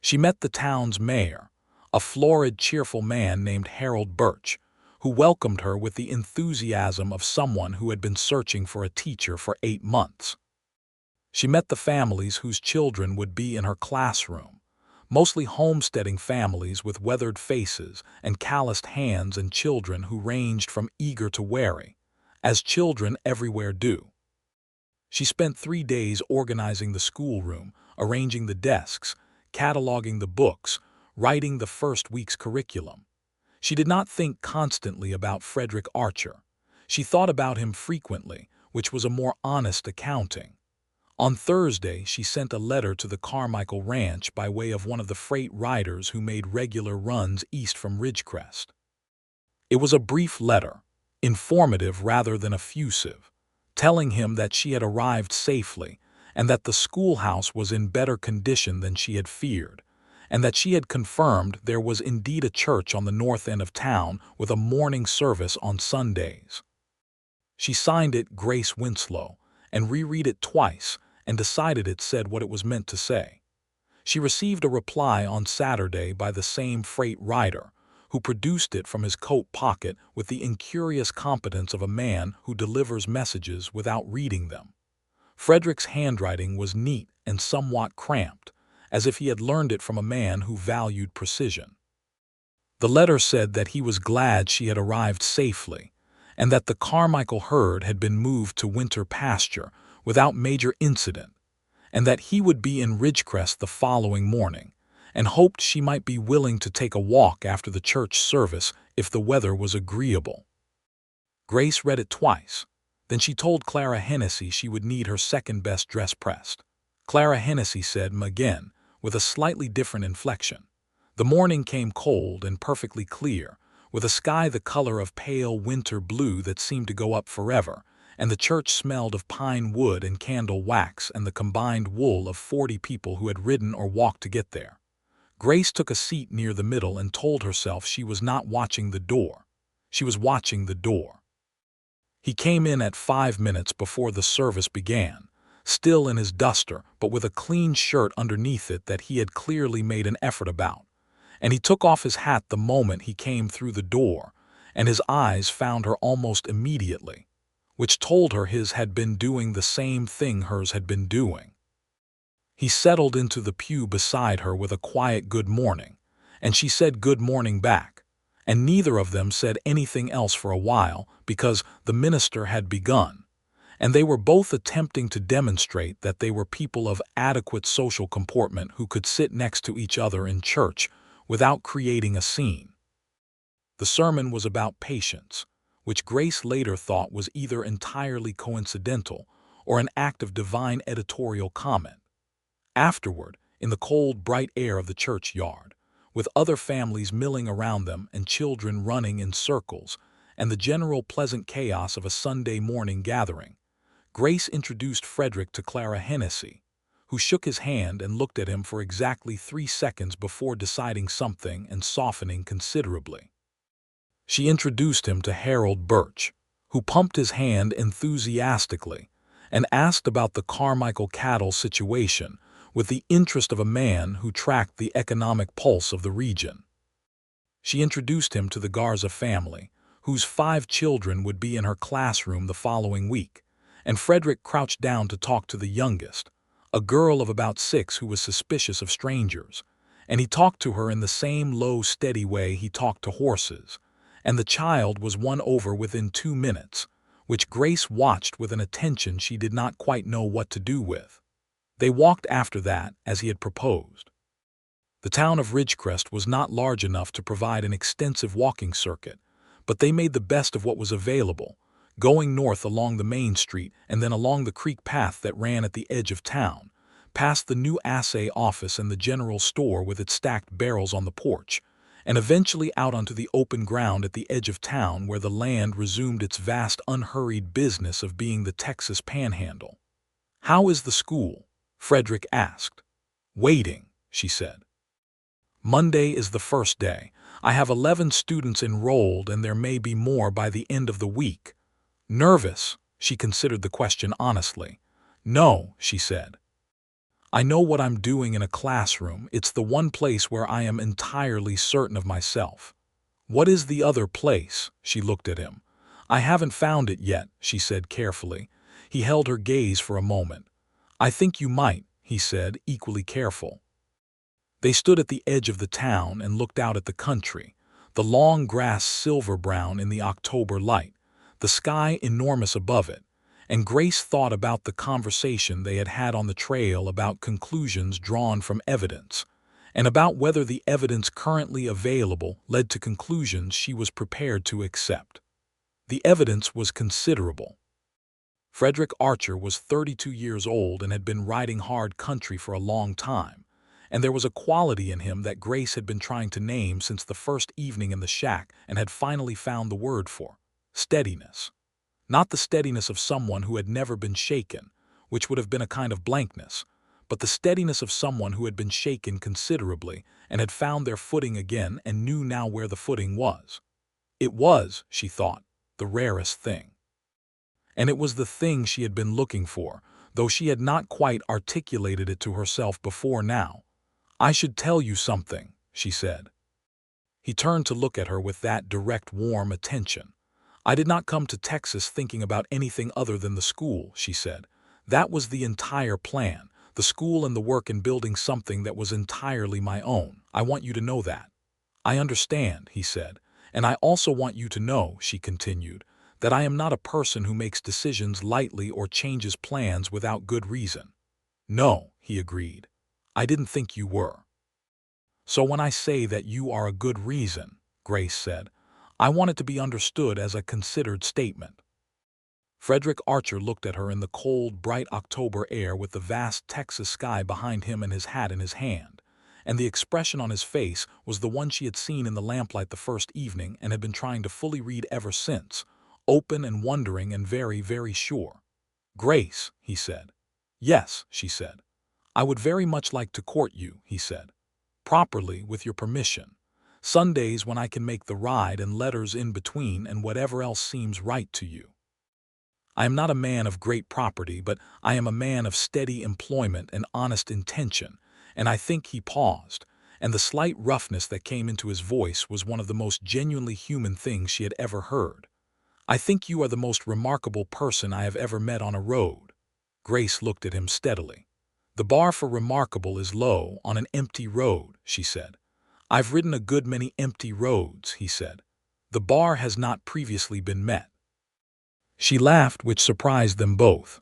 She met the town's mayor, a florid, cheerful man named Harold Birch, who welcomed her with the enthusiasm of someone who had been searching for a teacher for 8 months. She met the families whose children would be in her classroom, mostly homesteading families with weathered faces and calloused hands, and children who ranged from eager to wary, as children everywhere do. She spent 3 days organizing the schoolroom, arranging the desks, cataloging the books, writing the first week's curriculum. She did not think constantly about Frederick Archer. She thought about him frequently, which was a more honest accounting. On Thursday, she sent a letter to the Carmichael Ranch by way of one of the freight riders who made regular runs east from Ridgecrest. It was a brief letter, informative rather than effusive, telling him that she had arrived safely and that the schoolhouse was in better condition than she had feared, and that she had confirmed there was indeed a church on the north end of town with a morning service on Sundays. She signed it Grace Winslow and reread it twice and decided it said what it was meant to say. She received a reply on Saturday by the same freight rider, who produced it from his coat pocket with the incurious competence of a man who delivers messages without reading them. Frederick's handwriting was neat and somewhat cramped, as if he had learned it from a man who valued precision. The letter said that he was glad she had arrived safely, and that the Carmichael herd had been moved to winter pasture without major incident, and that he would be in Ridgecrest the following morning, and hoped she might be willing to take a walk after the church service if the weather was agreeable. Grace read it twice. Then she told Clara Hennessy she would need her second-best dress pressed. Clara Hennessy said again, with a slightly different inflection. The morning came cold and perfectly clear, with a sky the color of pale winter blue that seemed to go up forever, and the church smelled of pine wood and candle wax and the combined wool of 40 people who had ridden or walked to get there. Grace took a seat near the middle and told herself she was not watching the door. She was watching the door. He came in at 5 minutes before the service began, still in his duster but with a clean shirt underneath it that he had clearly made an effort about, and he took off his hat the moment he came through the door, and his eyes found her almost immediately, which told her his had been doing the same thing hers had been doing. He settled into the pew beside her with a quiet good morning, and she said good morning back, and neither of them said anything else for a while because the minister had begun, and they were both attempting to demonstrate that they were people of adequate social comportment who could sit next to each other in church without creating a scene. The sermon was about patience, which Grace later thought was either entirely coincidental or an act of divine editorial comment. Afterward, in the cold, bright air of the churchyard, with other families milling around them and children running in circles, and the general pleasant chaos of a Sunday morning gathering, Grace introduced Frederick to Clara Hennessy, who shook his hand and looked at him for exactly 3 seconds before deciding something and softening considerably. She introduced him to Harold Birch, who pumped his hand enthusiastically and asked about the Carmichael cattle situation with the interest of a man who tracked the economic pulse of the region. She introduced him to the Garza family, whose 5 children would be in her classroom the following week, and Frederick crouched down to talk to the youngest, a girl of about 6 who was suspicious of strangers, and he talked to her in the same low, steady way he talked to horses, and the child was won over within 2 minutes, which Grace watched with an attention she did not quite know what to do with. They walked after that, as he had proposed. The town of Ridgecrest was not large enough to provide an extensive walking circuit, but they made the best of what was available, going north along the main street and then along the creek path that ran at the edge of town, past the new assay office and the general store with its stacked barrels on the porch, and eventually out onto the open ground at the edge of town where the land resumed its vast unhurried business of being the Texas Panhandle. "How is the school?" Frederick asked. "Waiting," she said. "Monday is the first day. I have 11 students enrolled and there may be more by the end of the week." Nervous, she considered the question honestly. "No," she said. "I know what I'm doing in a classroom. It's the one place where I am entirely certain of myself." "What is the other place?" She looked at him. "I haven't found it yet," she said carefully. He held her gaze for a moment. "I think you might," he said, equally careful. They stood at the edge of the town and looked out at the country, the long grass silver-brown in the October light, the sky enormous above it, and Grace thought about the conversation they had had on the trail about conclusions drawn from evidence, and about whether the evidence currently available led to conclusions she was prepared to accept. The evidence was considerable. Frederick Archer was 32 years old and had been riding hard country for a long time, and there was a quality in him that Grace had been trying to name since the first evening in the shack and had finally found the word for: steadiness. Not the steadiness of someone who had never been shaken, which would have been a kind of blankness, but the steadiness of someone who had been shaken considerably and had found their footing again and knew now where the footing was. It was, she thought, the rarest thing. And it was the thing she had been looking for, though she had not quite articulated it to herself before now. "I should tell you something," she said. He turned to look at her with that direct, warm attention. "I did not come to Texas thinking about anything other than the school," she said. "That was the entire plan, the school and the work in building something that was entirely my own. I want you to know that." "I understand," he said. "And I also want you to know," she continued, "that I am not a person who makes decisions lightly or changes plans without good reason." "No," he agreed. "I didn't think you were." "So when I say that you are a good reason," Grace said, "I want it to be understood as a considered statement." Frederick Archer looked at her in the cold, bright October air with the vast Texas sky behind him and his hat in his hand, and the expression on his face was the one she had seen in the lamplight the first evening and had been trying to fully read ever since, open and wondering and very, very sure. "Grace," he said. "Yes," she said. "I would very much like to court you," he said. "Properly, with your permission. Sundays when I can make the ride and letters in between and whatever else seems right to you. I am not a man of great property, but I am a man of steady employment and honest intention, and I think," he paused, and the slight roughness that came into his voice was one of the most genuinely human things she had ever heard. "I think you are the most remarkable person I have ever met on a road." Grace looked at him steadily. "The bar for remarkable is low on an empty road," she said. "I've ridden a good many empty roads," he said. "The bar has not previously been met." She laughed, which surprised them both.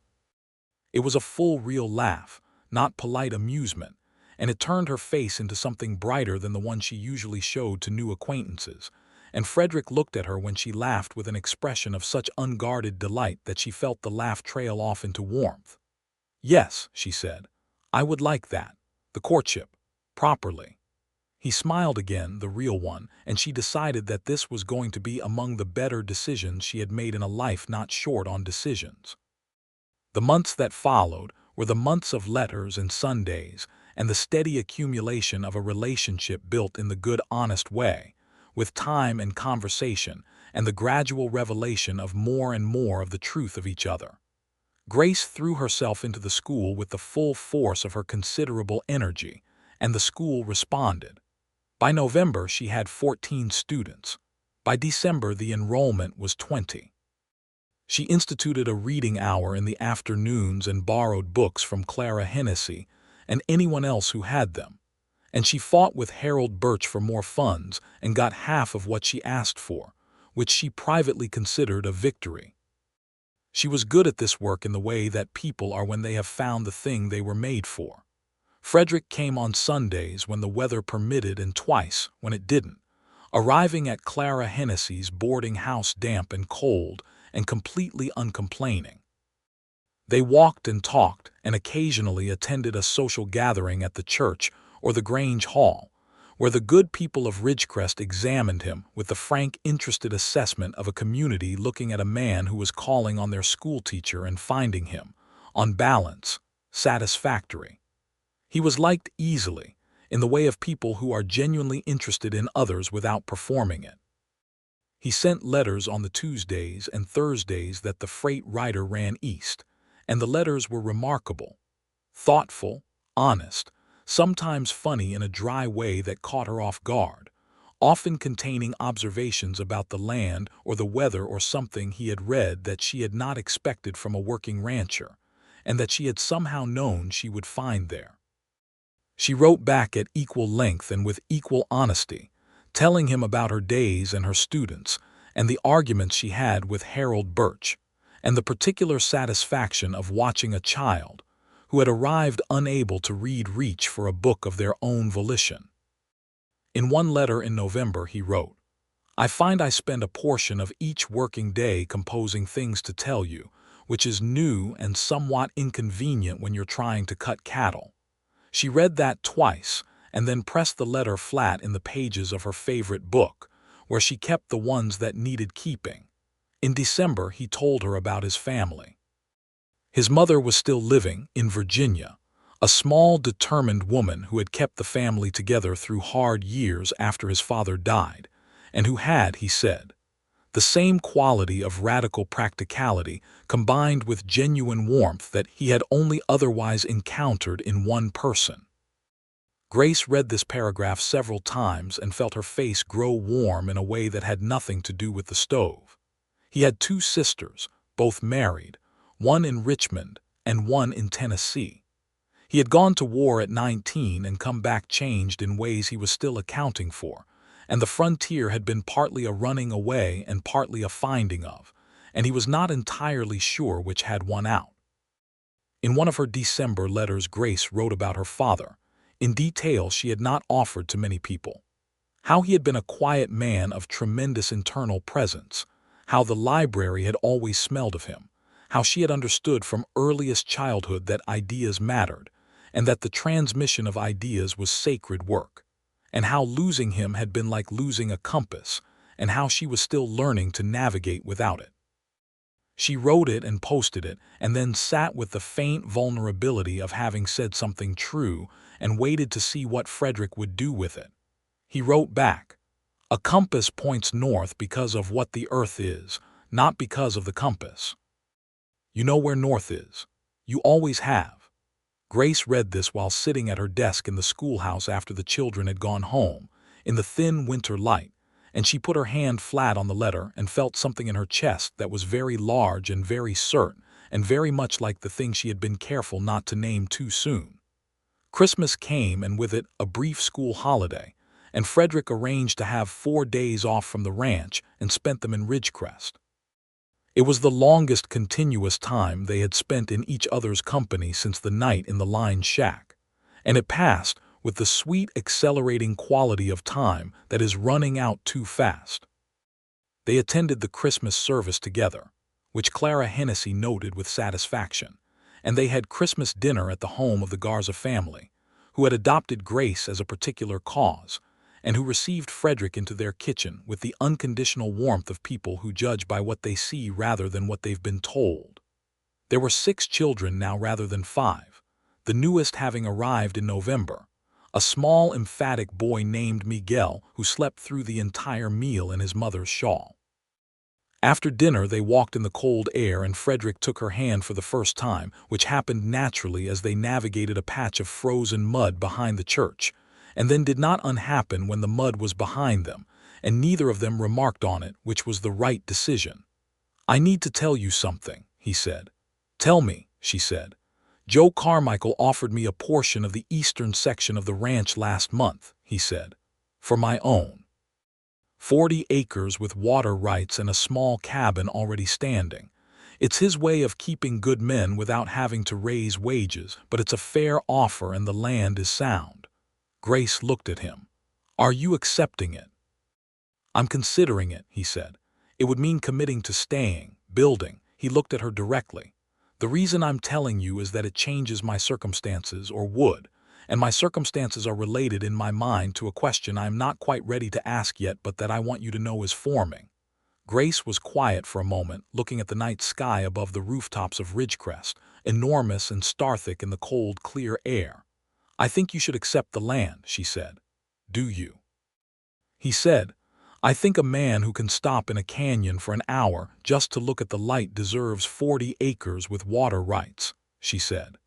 It was a full, real laugh, not polite amusement, and it turned her face into something brighter than the one she usually showed to new acquaintances, and Frederick looked at her when she laughed with an expression of such unguarded delight that she felt the laugh trail off into warmth. "Yes," she said, "I would like that. The courtship. Properly." He smiled again, the real one, and she decided that this was going to be among the better decisions she had made in a life not short on decisions. The months that followed were the months of letters and Sundays, and the steady accumulation of a relationship built in the good, honest way, with time and conversation, and the gradual revelation of more and more of the truth of each other. Grace threw herself into the school with the full force of her considerable energy, and the school responded. By November, she had 14 students. By December, the enrollment was 20. She instituted a reading hour in the afternoons and borrowed books from Clara Hennessy and anyone else who had them. And she fought with Harold Birch for more funds and got half of what she asked for, which she privately considered a victory. She was good at this work in the way that people are when they have found the thing they were made for. Frederick came on Sundays when the weather permitted and twice when it didn't, arriving at Clara Hennessy's boarding house damp and cold and completely uncomplaining. They walked and talked and occasionally attended a social gathering at the church or the Grange Hall, where the good people of Ridgecrest examined him with the frank, interested assessment of a community looking at a man who was calling on their schoolteacher and finding him, on balance, satisfactory. He was liked easily, in the way of people who are genuinely interested in others without performing it. He sent letters on the Tuesdays and Thursdays that the freight rider ran east, and the letters were remarkable, thoughtful, honest, sometimes funny in a dry way that caught her off guard, often containing observations about the land or the weather or something he had read that she had not expected from a working rancher, and that she had somehow known she would find there. She wrote back at equal length and with equal honesty, telling him about her days and her students, and the arguments she had with Harold Birch, and the particular satisfaction of watching a child, who had arrived unable to reach for a book of their own volition. In one letter in November he wrote, "I find I spend a portion of each working day composing things to tell you, which is new and somewhat inconvenient when you're trying to cut cattle." She read that twice, and then pressed the letter flat in the pages of her favorite book, where she kept the ones that needed keeping. In December, he told her about his family. His mother was still living in Virginia, a small, determined woman who had kept the family together through hard years after his father died, and who had, he said, the same quality of radical practicality combined with genuine warmth that he had only otherwise encountered in one person. Grace read this paragraph several times and felt her face grow warm in a way that had nothing to do with the stove. He had 2 sisters, both married, one in Richmond and one in Tennessee. He had gone to war at 19 and come back changed in ways he was still accounting for, and the frontier had been partly a running away and partly a finding of, and he was not entirely sure which had won out. In one of her December letters, Grace wrote about her father, in detail she had not offered to many people. How he had been a quiet man of tremendous internal presence, how the library had always smelled of him, how she had understood from earliest childhood that ideas mattered, and that the transmission of ideas was sacred work, and how losing him had been like losing a compass, and how she was still learning to navigate without it. She wrote it and posted it, and then sat with the faint vulnerability of having said something true and waited to see what Frederick would do with it. He wrote back, "A compass points north because of what the earth is, not because of the compass. You know where north is. You always have." Grace read this while sitting at her desk in the schoolhouse after the children had gone home, in the thin winter light, and she put her hand flat on the letter and felt something in her chest that was very large and very certain, and very much like the thing she had been careful not to name too soon. Christmas came, and with it a brief school holiday, and Frederick arranged to have 4 days off from the ranch and spent them in Ridgecrest. It was the longest continuous time they had spent in each other's company since the night in the line shack, and it passed with the sweet accelerating quality of time that is running out too fast. They attended the Christmas service together, which Clara Hennessy noted with satisfaction, and they had Christmas dinner at the home of the Garza family, who had adopted Grace as a particular cause, and who received Frederick into their kitchen with the unconditional warmth of people who judge by what they see rather than what they've been told. There were 6 children now rather than 5, the newest having arrived in November, a small, emphatic boy named Miguel who slept through the entire meal in his mother's shawl. After dinner, they walked in the cold air, and Frederick took her hand for the first time, which happened naturally as they navigated a patch of frozen mud behind the church, and then did not unhappen when the mud was behind them, and neither of them remarked on it, which was the right decision. "I need to tell you something," he said. "Tell me," she said. "Joe Carmichael offered me a portion of the eastern section of the ranch last month," he said, "for my own. 40 acres with water rights and a small cabin already standing. It's his way of keeping good men without having to raise wages, but it's a fair offer and the land is sound." Grace looked at him. "Are you accepting it?" "I'm considering it," he said. "It would mean committing to staying, building." He looked at her directly. "The reason I'm telling you is that it changes my circumstances, or would, and my circumstances are related in my mind to a question I am not quite ready to ask yet but that I want you to know is forming." Grace was quiet for a moment, looking at the night sky above the rooftops of Ridgecrest, enormous and star-thick in the cold, clear air. "I think you should accept the land," she said. "Do you?" He said, "I think a man who can stop in a canyon for an hour just to look at the light deserves 40 acres with water rights," she said.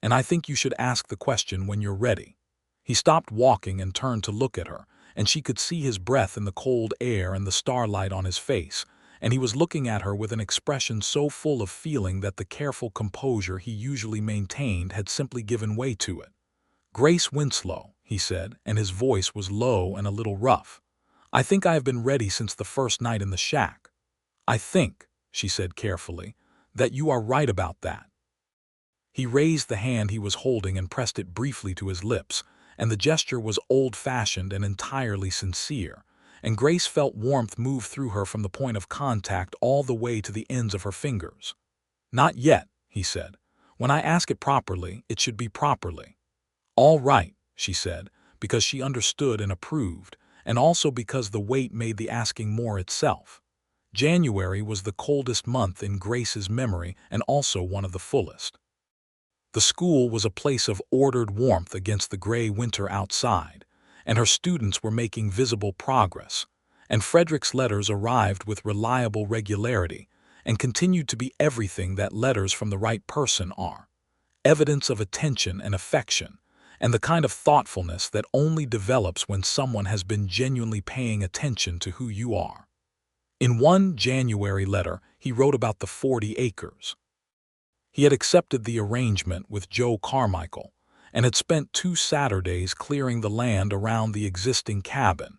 "And I think you should ask the question when you're ready." He stopped walking and turned to look at her, and she could see his breath in the cold air and the starlight on his face, and he was looking at her with an expression so full of feeling that the careful composure he usually maintained had simply given way to it. "Grace Winslow," he said, and his voice was low and a little rough. "I think I have been ready since the first night in the shack. I think," she said carefully, "that you are right about that." He raised the hand he was holding and pressed it briefly to his lips, and the gesture was old-fashioned and entirely sincere, and Grace felt warmth move through her from the point of contact all the way to the ends of her fingers. "Not yet," he said. "When I ask it properly, it should be properly." "All right," she said, because she understood and approved, and also because the wait made the asking more itself. January was the coldest month in Grace's memory and also one of the fullest. The school was a place of ordered warmth against the gray winter outside, and her students were making visible progress, and Frederick's letters arrived with reliable regularity and continued to be everything that letters from the right person are: evidence of attention and affection, and the kind of thoughtfulness that only develops when someone has been genuinely paying attention to who you are. In one January letter, he wrote about the 40 acres. He had accepted the arrangement with Joe Carmichael and had spent 2 Saturdays clearing the land around the existing cabin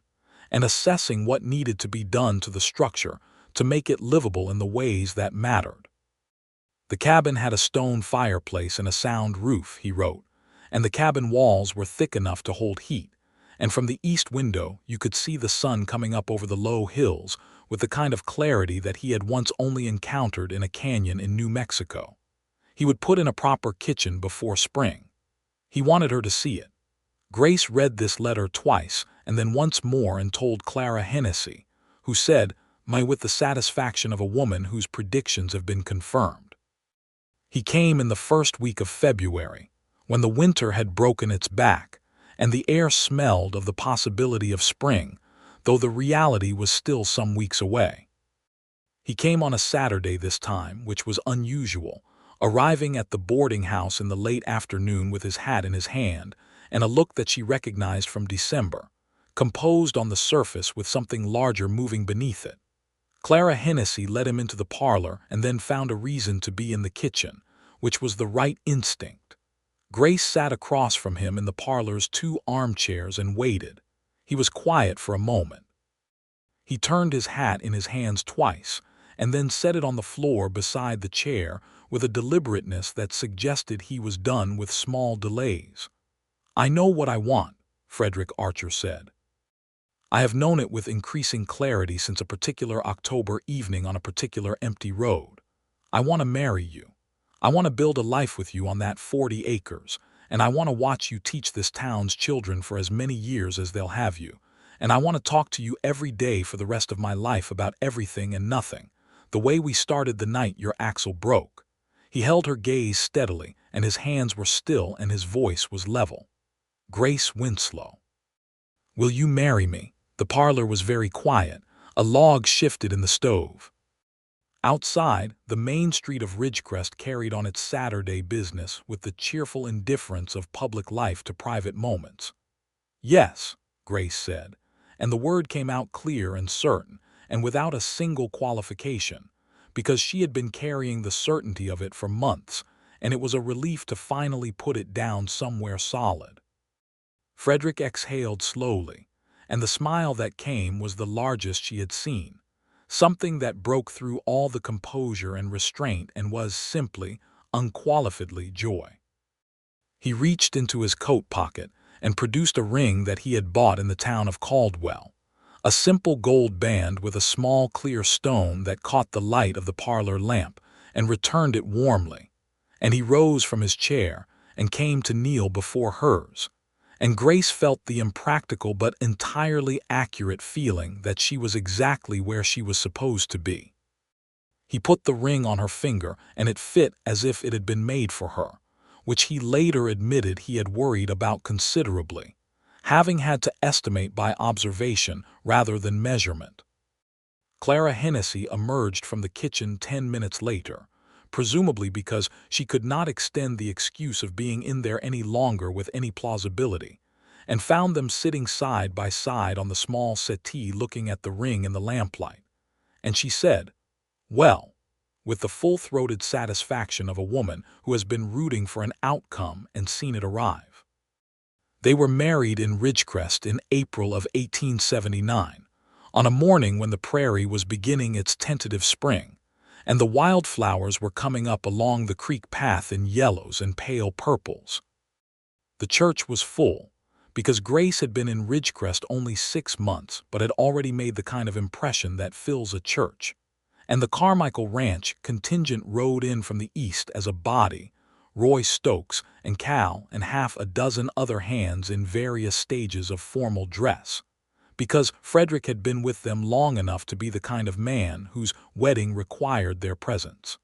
and assessing what needed to be done to the structure to make it livable in the ways that mattered. The cabin had a stone fireplace and a sound roof, he wrote, and the cabin walls were thick enough to hold heat, and from the east window you could see the sun coming up over the low hills with the kind of clarity that he had once only encountered in a canyon in New Mexico. He would put in a proper kitchen before spring. He wanted her to see it. Grace read this letter twice and then once more and told Clara Hennessy, who said, with the satisfaction of a woman whose predictions have been confirmed. He came in the first week of February, when the winter had broken its back, and the air smelled of the possibility of spring, though the reality was still some weeks away. He came on a Saturday this time, which was unusual, arriving at the boarding house in the late afternoon with his hat in his hand and a look that she recognized from December, composed on the surface with something larger moving beneath it. Clara Hennessy led him into the parlor and then found a reason to be in the kitchen, which was the right instinct. Grace sat across from him in the parlor's 2 armchairs and waited. He was quiet for a moment. He turned his hat in his hands twice, and then set it on the floor beside the chair with a deliberateness that suggested he was done with small delays. "I know what I want," Frederick Archer said. "I have known it with increasing clarity since a particular October evening on a particular empty road. I want to marry you. I want to build a life with you on that 40 acres, and I want to watch you teach this town's children for as many years as they'll have you. And I want to talk to you every day for the rest of my life about everything and nothing, the way we started the night your axle broke." He held her gaze steadily, and his hands were still and his voice was level. "Grace Winslow, will you marry me?" The parlor was very quiet. A log shifted in the stove. Outside, the main street of Ridgecrest carried on its Saturday business with the cheerful indifference of public life to private moments. "Yes," Grace said, and the word came out clear and certain, and without a single qualification, because she had been carrying the certainty of it for months, and it was a relief to finally put it down somewhere solid. Frederick exhaled slowly, and the smile that came was the largest she had seen, something that broke through all the composure and restraint and was simply, unqualifiedly joy. He reached into his coat pocket and produced a ring that he had bought in the town of Caldwell, a simple gold band with a small clear stone that caught the light of the parlor lamp and returned it warmly, and he rose from his chair and came to kneel before hers, and Grace felt the impractical but entirely accurate feeling that she was exactly where she was supposed to be. He put the ring on her finger, and it fit as if it had been made for her, which he later admitted he had worried about considerably, having had to estimate by observation rather than measurement. Clara Hennessy emerged from the kitchen 10 minutes later, presumably because she could not extend the excuse of being in there any longer with any plausibility, and found them sitting side by side on the small settee looking at the ring in the lamplight. And she said, "Well," with the full-throated satisfaction of a woman who has been rooting for an outcome and seen it arrive. They were married in Ridgecrest in April of 1879, on a morning when the prairie was beginning its tentative spring, and the wildflowers were coming up along the creek path in yellows and pale purples. The church was full, because Grace had been in Ridgecrest only 6 months but had already made the kind of impression that fills a church, and the Carmichael Ranch contingent rode in from the east as a body, Roy Stokes and Cal and half a dozen other hands in various stages of formal dress, because Frederick had been with them long enough to be the kind of man whose wedding required their presence.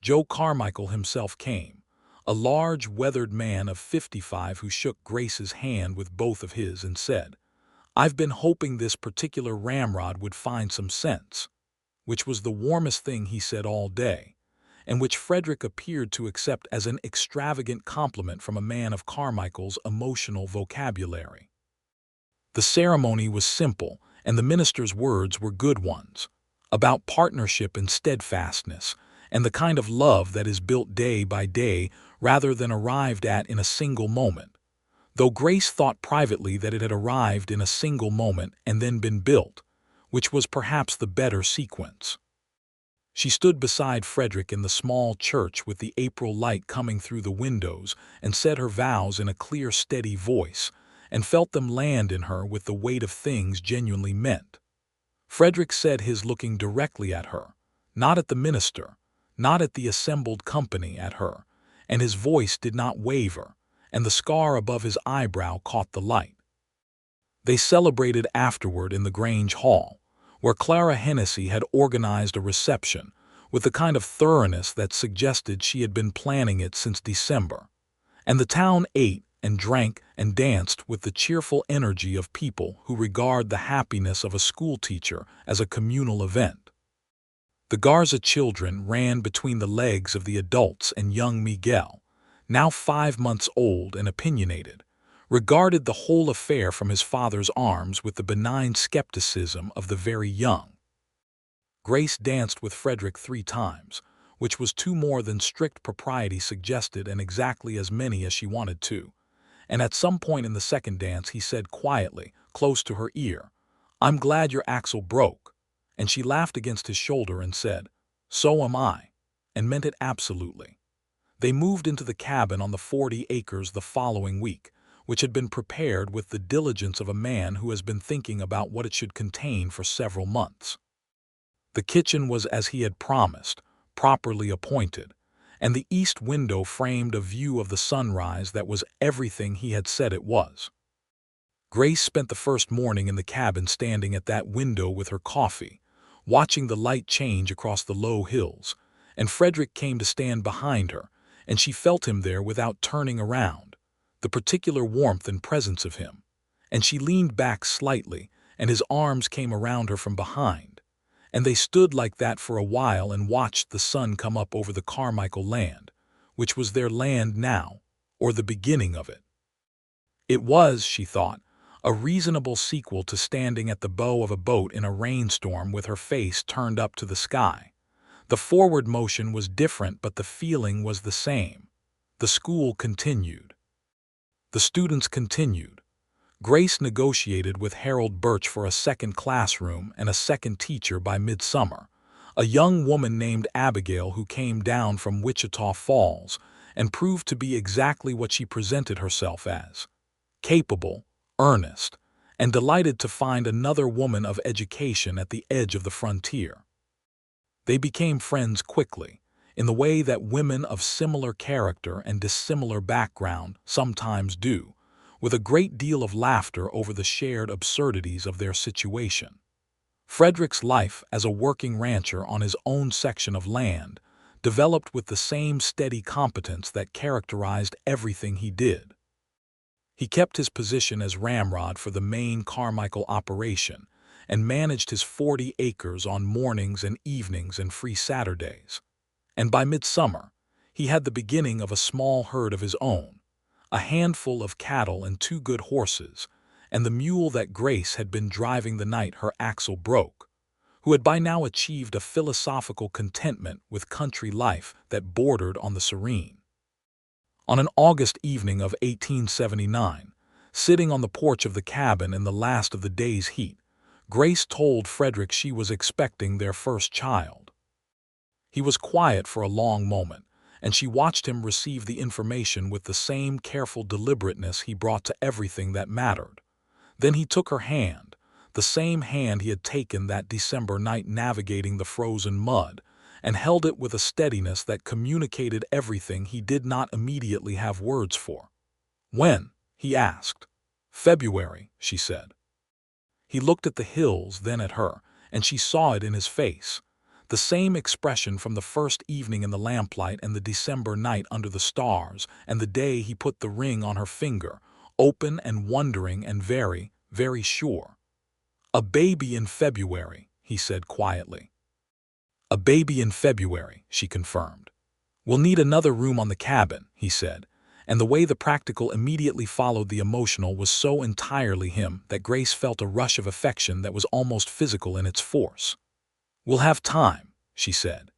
Joe Carmichael himself came, a large, weathered man of 55 who shook Grace's hand with both of his and said, "I've been hoping this particular ramrod would find some sense," which was the warmest thing he said all day, and which Frederick appeared to accept as an extravagant compliment from a man of Carmichael's emotional vocabulary. The ceremony was simple, and the minister's words were good ones, about partnership and steadfastness, and the kind of love that is built day by day rather than arrived at in a single moment, though Grace thought privately that it had arrived in a single moment and then been built, which was perhaps the better sequence. She stood beside Frederick in the small church with the April light coming through the windows and said her vows in a clear, steady voice, and felt them land in her with the weight of things genuinely meant. Frederick said his looking directly at her, not at the minister, not at the assembled company, at her, and his voice did not waver, and the scar above his eyebrow caught the light. They celebrated afterward in the Grange Hall, where Clara Hennessy had organized a reception with the kind of thoroughness that suggested she had been planning it since December, and the town ate and drank and danced with the cheerful energy of people who regard the happiness of a schoolteacher as a communal event. The Garza children ran between the legs of the adults, and young Miguel, now 5 months old and opinionated, regarded the whole affair from his father's arms with the benign skepticism of the very young. Grace danced with Frederick 3 times, which was 2 more than strict propriety suggested and exactly as many as she wanted to, and at some point in the second dance he said quietly, close to her ear. "I'm glad your axle broke." And she laughed against his shoulder and said, "So am I," and meant it absolutely. They moved into the cabin on the 40 acres the following week, which had been prepared with the diligence of a man who has been thinking about what it should contain for several months. The kitchen was as he had promised, properly appointed, and the east window framed a view of the sunrise that was everything he had said it was. Grace spent the first morning in the cabin standing at that window with her coffee, watching the light change across the low hills, and Frederick came to stand behind her, and she felt him there without turning around, the particular warmth and presence of him, and she leaned back slightly, and his arms came around her from behind, and they stood like that for a while and watched the sun come up over the Carmichael land, which was their land now, or the beginning of it. It was, she thought, a reasonable sequel to standing at the bow of a boat in a rainstorm with her face turned up to the sky. The forward motion was different, but the feeling was the same. The school continued. The students continued. Grace negotiated with Harold Birch for a second classroom and a second teacher by midsummer, a young woman named Abigail who came down from Wichita Falls and proved to be exactly what she presented herself as: capable, earnest, and delighted to find another woman of education at the edge of the frontier. They became friends quickly, in the way that women of similar character and dissimilar background sometimes do, with a great deal of laughter over the shared absurdities of their situation. Frederick's life as a working rancher on his own section of land developed with the same steady competence that characterized everything he did. He kept his position as ramrod for the main Carmichael operation and managed his 40 acres on mornings and evenings and free Saturdays. And by midsummer, he had the beginning of a small herd of his own, a handful of cattle and 2 good horses, and the mule that Grace had been driving the night her axle broke, who had by now achieved a philosophical contentment with country life that bordered on the serene. On an August evening of 1879, sitting on the porch of the cabin in the last of the day's heat, Grace told Frederick she was expecting their first child. He was quiet for a long moment, and she watched him receive the information with the same careful deliberateness he brought to everything that mattered. Then he took her hand, the same hand he had taken that December night navigating the frozen mud, and held it with a steadiness that communicated everything he did not immediately have words for. "When?" he asked. "February," she said. He looked at the hills, then at her, and she saw it in his face. The same expression from the first evening in the lamplight and the December night under the stars, and the day he put the ring on her finger, open and wondering and very, very sure. "A baby in February," he said quietly. "A baby in February," she confirmed. "We'll need another room on the cabin," he said, and the way the practical immediately followed the emotional was so entirely him that Grace felt a rush of affection that was almost physical in its force. "We'll have time," she said.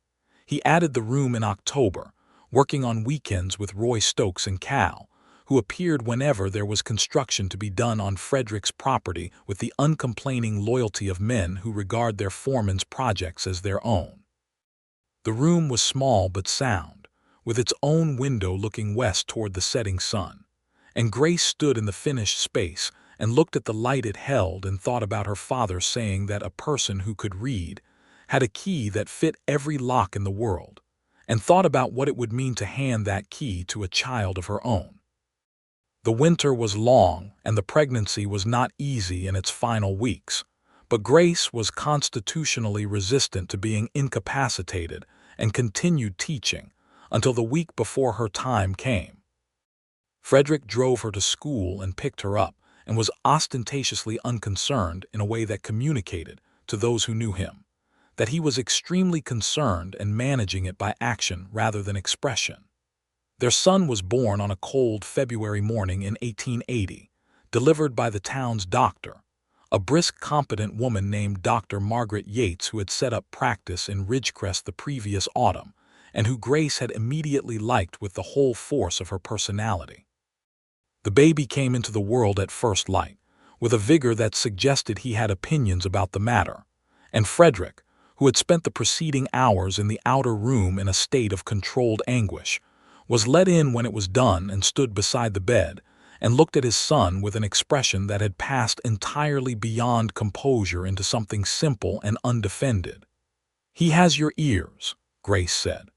He added the room in October, working on weekends with Roy Stokes and Cal, who appeared whenever there was construction to be done on Frederick's property with the uncomplaining loyalty of men who regard their foreman's projects as their own. The room was small but sound, with its own window looking west toward the setting sun, and Grace stood in the finished space and looked at the light it held and thought about her father saying that a person who could read had a key that fit every lock in the world, and thought about what it would mean to hand that key to a child of her own. The winter was long and the pregnancy was not easy in its final weeks, but Grace was constitutionally resistant to being incapacitated and continued teaching until the week before her time came. Frederick drove her to school and picked her up and was ostentatiously unconcerned in a way that communicated, to those who knew him, that he was extremely concerned and managing it by action rather than expression. Their son was born on a cold February morning in 1880, delivered by the town's doctor, a brisk, competent woman named Dr. Margaret Yates, who had set up practice in Ridgecrest the previous autumn, and who Grace had immediately liked with the whole force of her personality. The baby came into the world at first light, with a vigor that suggested he had opinions about the matter, and Frederick, who had spent the preceding hours in the outer room in a state of controlled anguish, was let in when it was done and stood beside the bed and looked at his son with an expression that had passed entirely beyond composure into something simple and undefended. "He has your ears," Grace said.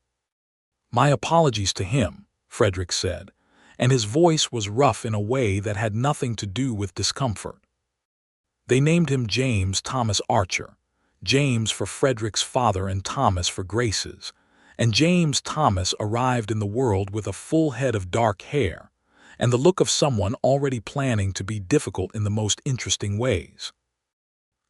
"My apologies to him," Frederick said, and his voice was rough in a way that had nothing to do with discomfort. They named him James Thomas Archer, James for Frederick's father and Thomas for Grace's, and James Thomas arrived in the world with a full head of dark hair and the look of someone already planning to be difficult in the most interesting ways.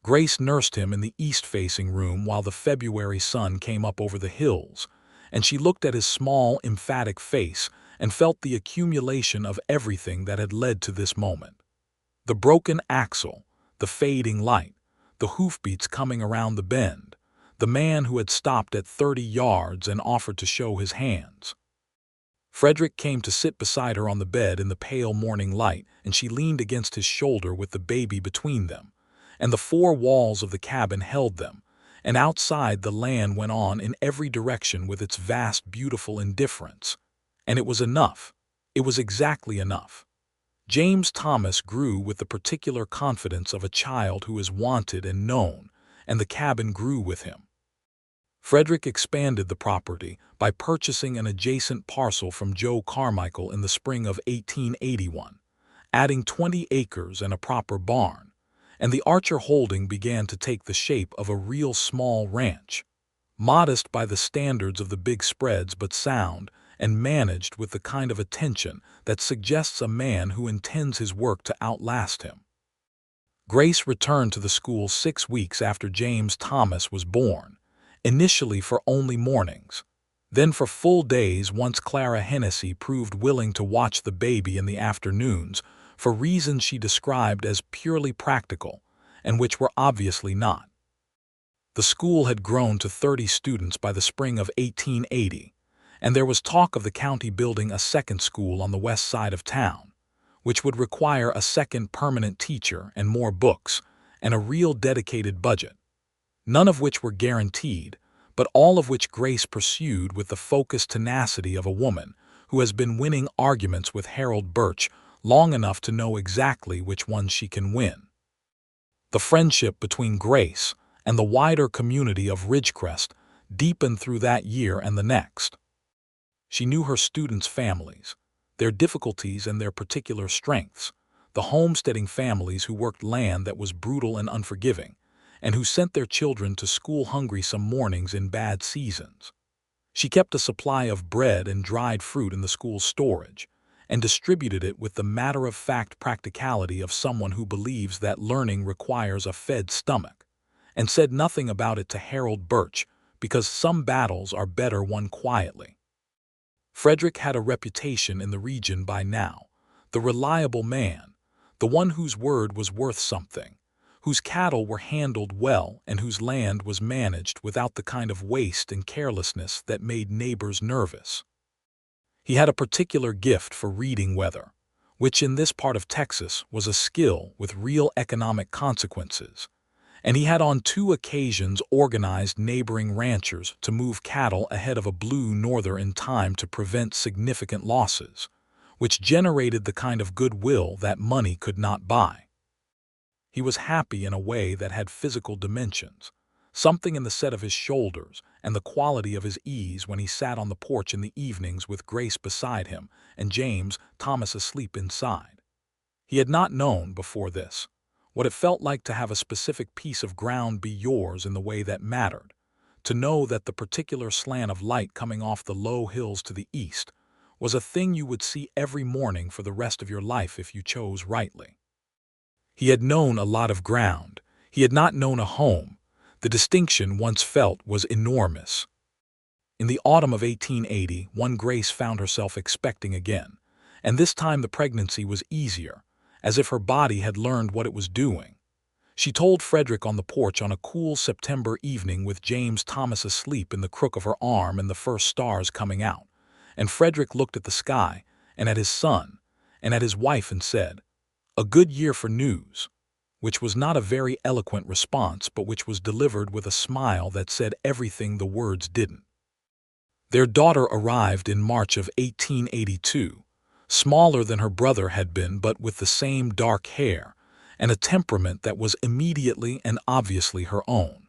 Grace nursed him in the east-facing room while the February sun came up over the hills, and she looked at his small, emphatic face and felt the accumulation of everything that had led to this moment. The broken axle, the fading light, the hoofbeats coming around the bend, the man who had stopped at 30 yards and offered to show his hands. Frederick came to sit beside her on the bed in the pale morning light, and she leaned against his shoulder with the baby between them, and the four walls of the cabin held them, and outside the land went on in every direction with its vast, beautiful indifference. And it was enough. It was exactly enough. James Thomas grew with the particular confidence of a child who is wanted and known, and the cabin grew with him. Frederick expanded the property by purchasing an adjacent parcel from Joe Carmichael in the spring of 1881, adding 20 acres and a proper barn, and the Archer holding began to take the shape of a real small ranch, modest by the standards of the big spreads but sound and managed with the kind of attention that suggests a man who intends his work to outlast him. Grace returned to the school 6 weeks after James Thomas was born, initially for only mornings, then for full days once Clara Hennessy proved willing to watch the baby in the afternoons for reasons she described as purely practical and which were obviously not. The school had grown to 30 students by the spring of 1880, and there was talk of the county building a second school on the west side of town, which would require a second permanent teacher and more books and a real dedicated budget. None of which were guaranteed, but all of which Grace pursued with the focused tenacity of a woman who has been winning arguments with Harold Birch long enough to know exactly which ones she can win. The friendship between Grace and the wider community of Ridgecrest deepened through that year and the next. She knew her students' families, their difficulties and their particular strengths, the homesteading families who worked land that was brutal and unforgiving, and who sent their children to school hungry some mornings in bad seasons. She kept a supply of bread and dried fruit in the school's storage, and distributed it with the matter-of-fact practicality of someone who believes that learning requires a fed stomach, and said nothing about it to Harold Birch because some battles are better won quietly. Frederick had a reputation in the region by now, the reliable man, the one whose word was worth something, whose cattle were handled well and whose land was managed without the kind of waste and carelessness that made neighbors nervous. He had a particular gift for reading weather, which in this part of Texas was a skill with real economic consequences, and he had on 2 occasions organized neighboring ranchers to move cattle ahead of a blue norther in time to prevent significant losses, which generated the kind of goodwill that money could not buy. He was happy in a way that had physical dimensions, something in the set of his shoulders and the quality of his ease when he sat on the porch in the evenings with Grace beside him and James Thomas asleep inside. He had not known, before this, what it felt like to have a specific piece of ground be yours in the way that mattered, to know that the particular slant of light coming off the low hills to the east was a thing you would see every morning for the rest of your life if you chose rightly. He had known a lot of ground. He had not known a home. The distinction once felt was enormous. In the autumn of 1880, Grace found herself expecting again, and this time the pregnancy was easier, as if her body had learned what it was doing. She told Frederick on the porch on a cool September evening with James Thomas asleep in the crook of her arm and the first stars coming out, and Frederick looked at the sky and at his son and at his wife and said, "A good year for news." which was not a very eloquent response, but which was delivered with a smile that said everything the words didn't. Their daughter arrived in March of 1882, smaller than her brother had been, but with the same dark hair and a temperament that was immediately and obviously her own.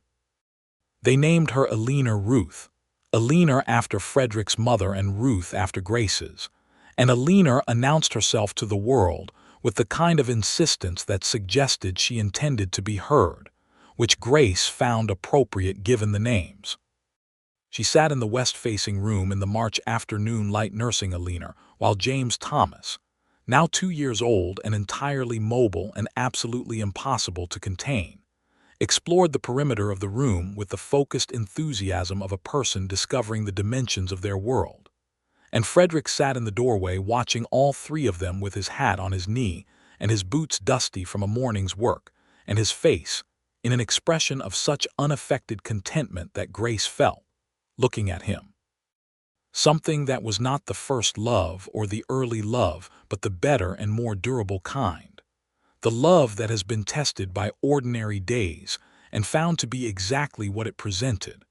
They named her Alina Ruth, Alina after Frederick's mother and Ruth after Grace's, and Alina announced herself to the world with the kind of insistence that suggested she intended to be heard, which Grace found appropriate given the names. She sat in the west-facing room in the March afternoon light nursing Alina, while James Thomas, now 2 years old and entirely mobile and absolutely impossible to contain, explored the perimeter of the room with the focused enthusiasm of a person discovering the dimensions of their world. And Frederick sat in the doorway watching all three of them with his hat on his knee and his boots dusty from a morning's work, and his face in an expression of such unaffected contentment that Grace felt, looking at him, something that was not the first love or the early love, but the better and more durable kind. The love that has been tested by ordinary days and found to be exactly what it presented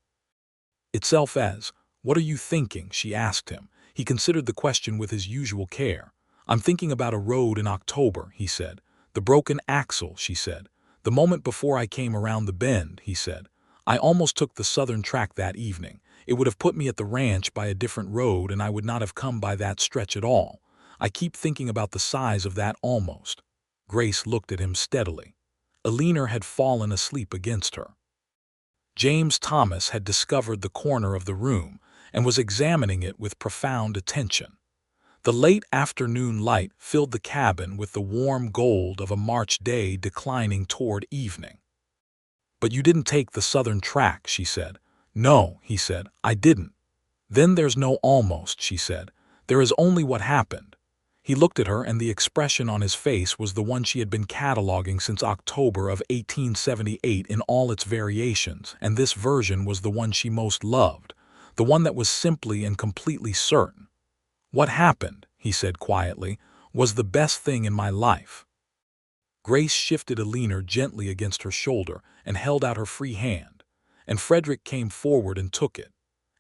itself as. "What are you thinking?" she asked him. He considered the question with his usual care. "I'm thinking about a road in October," he said. "The broken axle," she said. "The moment before I came around the bend," he said. "I almost took the southern track that evening. It would have put me at the ranch by a different road, and I would not have come by that stretch at all. I keep thinking about the size of that almost." Grace looked at him steadily. Alina had fallen asleep against her. James Thomas had discovered the corner of the room and was examining it with profound attention. The late afternoon light filled the cabin with the warm gold of a March day declining toward evening. "But you didn't take the southern track," she said. "No," he said, "I didn't." "Then there's no almost," she said. "There is only what happened." He looked at her, and the expression on his face was the one she had been cataloging since October of 1878 in all its variations, and this version was the one she most loved, the one that was simply and completely certain. "What happened," he said quietly, "was the best thing in my life." Grace shifted Alina gently against her shoulder and held out her free hand, and Frederick came forward and took it,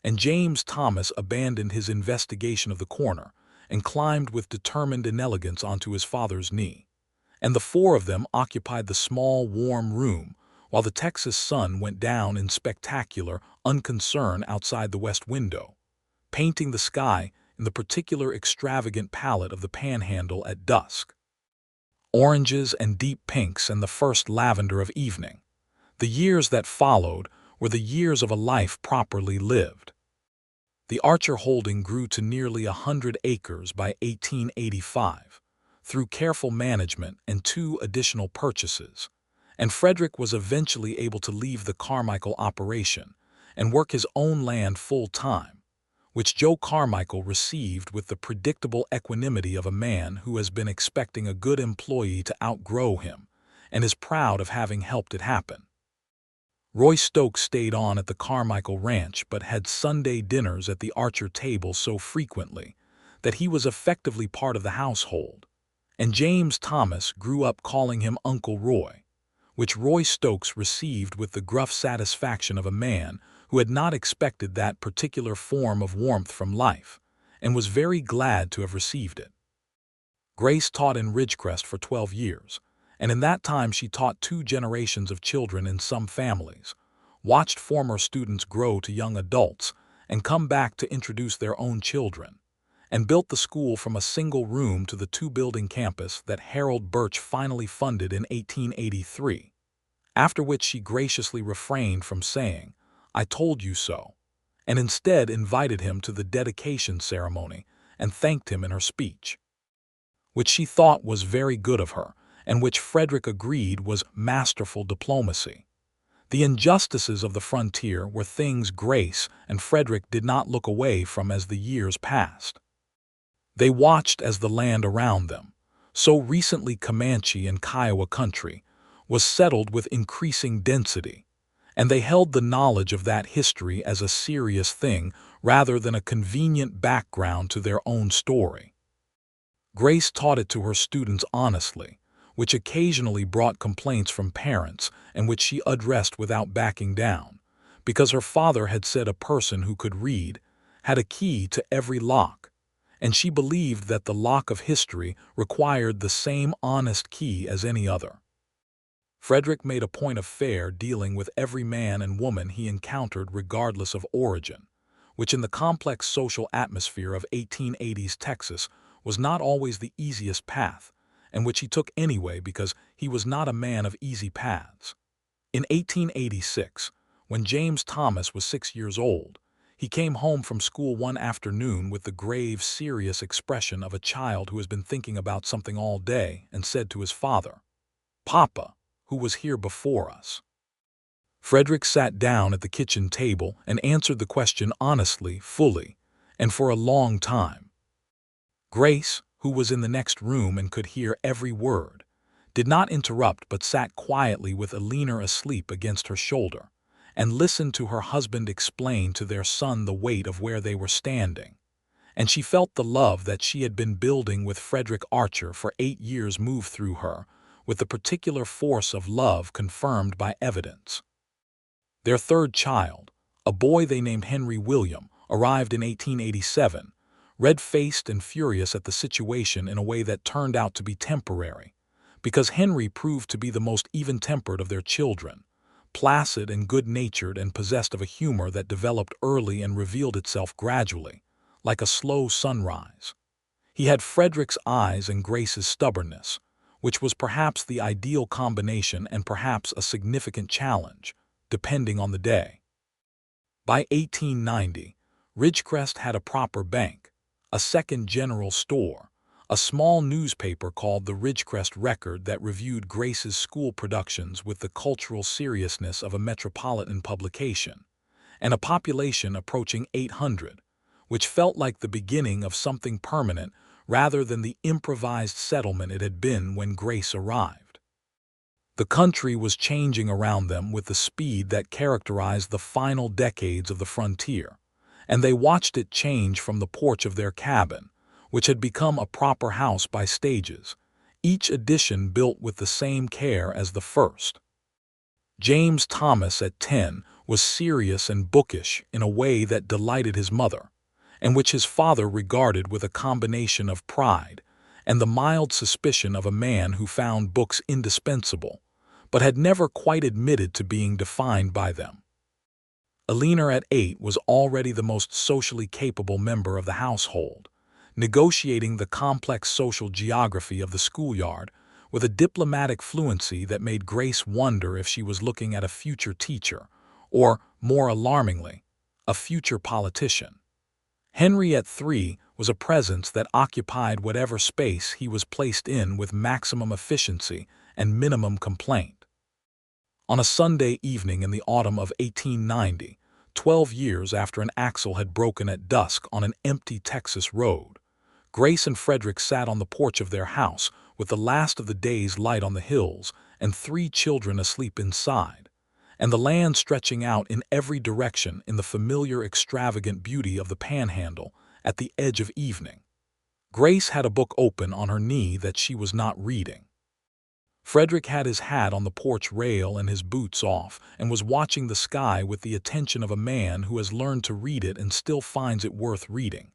and James Thomas abandoned his investigation of the corner and climbed with determined inelegance onto his father's knee, and the four of them occupied the small, warm room while the Texas sun went down in spectacular unconcern outside the west window, painting the sky in the particular extravagant palette of the panhandle at dusk. Oranges and deep pinks and the first lavender of evening. The years that followed were the years of a life properly lived. The Archer holding grew to nearly 100 acres by 1885, through careful management and 2 additional purchases, and Frederick was eventually able to leave the Carmichael operation and work his own land full-time, which Joe Carmichael received with the predictable equanimity of a man who has been expecting a good employee to outgrow him and is proud of having helped it happen. Roy Stokes stayed on at the Carmichael Ranch but had Sunday dinners at the Archer table so frequently that he was effectively part of the household, and James Thomas grew up calling him Uncle Roy, which Roy Stokes received with the gruff satisfaction of a man who had not expected that particular form of warmth from life, and was very glad to have received it. Grace taught in Ridgecrest for 12 years, and in that time she taught 2 generations of children in some families, watched former students grow to young adults and come back to introduce their own children, and built the school from a single room to the 2-building campus that Harold Birch finally funded in 1883, after which she graciously refrained from saying, "I told you so," and instead invited him to the dedication ceremony and thanked him in her speech, which she thought was very good of her, and which Frederick agreed was masterful diplomacy. The injustices of the frontier were things Grace and Frederick did not look away from as the years passed. They watched as the land around them, so recently Comanche and Kiowa country, was settled with increasing density, and they held the knowledge of that history as a serious thing rather than a convenient background to their own story. Grace taught it to her students honestly, which occasionally brought complaints from parents and which she addressed without backing down, because her father had said a person who could read had a key to every lock, and she believed that the lock of history required the same honest key as any other. Frederick made a point of fair dealing with every man and woman he encountered regardless of origin, which in the complex social atmosphere of 1880s Texas was not always the easiest path, and which he took anyway because he was not a man of easy paths. In 1886, when James Thomas was 6 years old, he came home from school one afternoon with the grave, serious expression of a child who has been thinking about something all day and said to his father, "Papa, who was here before us?" Frederick sat down at the kitchen table and answered the question honestly, fully, and for a long time. Grace, who was in the next room and could hear every word, did not interrupt but sat quietly with Eleanor asleep against her shoulder, and listened to her husband explain to their son the weight of where they were standing. And she felt the love that she had been building with Frederick Archer for 8 years move through her, with the particular force of love confirmed by evidence. Their third child, a boy they named Henry William, arrived in 1887, red-faced and furious at the situation in a way that turned out to be temporary, because Henry proved to be the most even-tempered of their children, placid and good-natured and possessed of a humor that developed early and revealed itself gradually, like a slow sunrise. He had Frederick's eyes and Grace's stubbornness, which was perhaps the ideal combination and perhaps a significant challenge, depending on the day. By 1890, Ridgecrest had a proper bank, a second general store, a small newspaper called the Ridgecrest Record that reviewed Grace's school productions with the cultural seriousness of a metropolitan publication, and a population approaching 800, which felt like the beginning of something permanent rather than the improvised settlement it had been when Grace arrived. The country was changing around them with the speed that characterized the final decades of the frontier, and they watched it change from the porch of their cabin, which had become a proper house by stages, each addition built with the same care as the first. James Thomas at 10 was serious and bookish in a way that delighted his mother, and which his father regarded with a combination of pride and the mild suspicion of a man who found books indispensable, but had never quite admitted to being defined by them. Eleanor at 8 was already the most socially capable member of the household, negotiating the complex social geography of the schoolyard with a diplomatic fluency that made Grace wonder if she was looking at a future teacher, or, more alarmingly, a future politician. Henry at 3 was a presence that occupied whatever space he was placed in with maximum efficiency and minimum complaint. On a Sunday evening in the autumn of 1890, 12 years after an axle had broken at Dusk on an empty Texas road, Grace and Frederick sat on the porch of their house with the last of the day's light on the hills and 3 children asleep inside, and the land stretching out in every direction in the familiar extravagant beauty of the Panhandle at the edge of evening. Grace had a book open on her knee that she was not reading. Frederick had his hat on the porch rail and his boots off and was watching the sky with the attention of a man who has learned to read it and still finds it worth reading.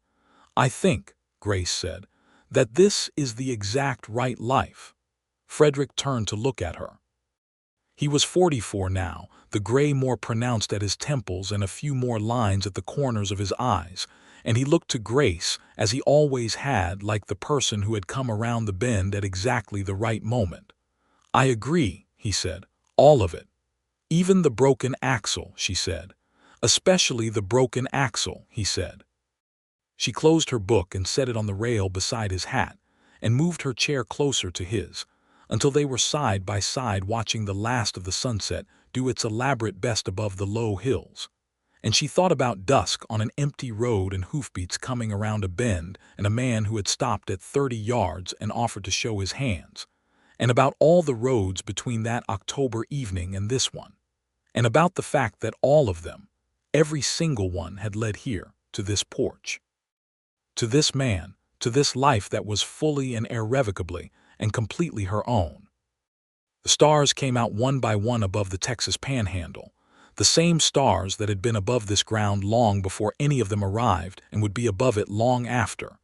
"I think," Grace said, "that this is the exact right life." Frederick turned to look at her. He was 44 now, the gray more pronounced at his temples and a few more lines at the corners of his eyes, and he looked to Grace, as he always had, like the person who had come around the bend at exactly the right moment. "I agree," he said, "all of it. Even the broken axle," she said. "Especially the broken axle," he said. She closed her book and set it on the rail beside his hat, and moved her chair closer to his, until they were side by side watching the last of the sunset do its elaborate best above the low hills. And she thought about Dusk on an empty road and hoofbeats coming around a bend and a man who had stopped at 30 yards and offered to show his hands, and about all the roads between that October evening and this one, and about the fact that all of them, every single one, had led here, to this porch, to this man, to this life that was fully and irrevocably and completely her own. The stars came out one by one above the Texas Panhandle, the same stars that had been above this ground long before any of them arrived and would be above it long after,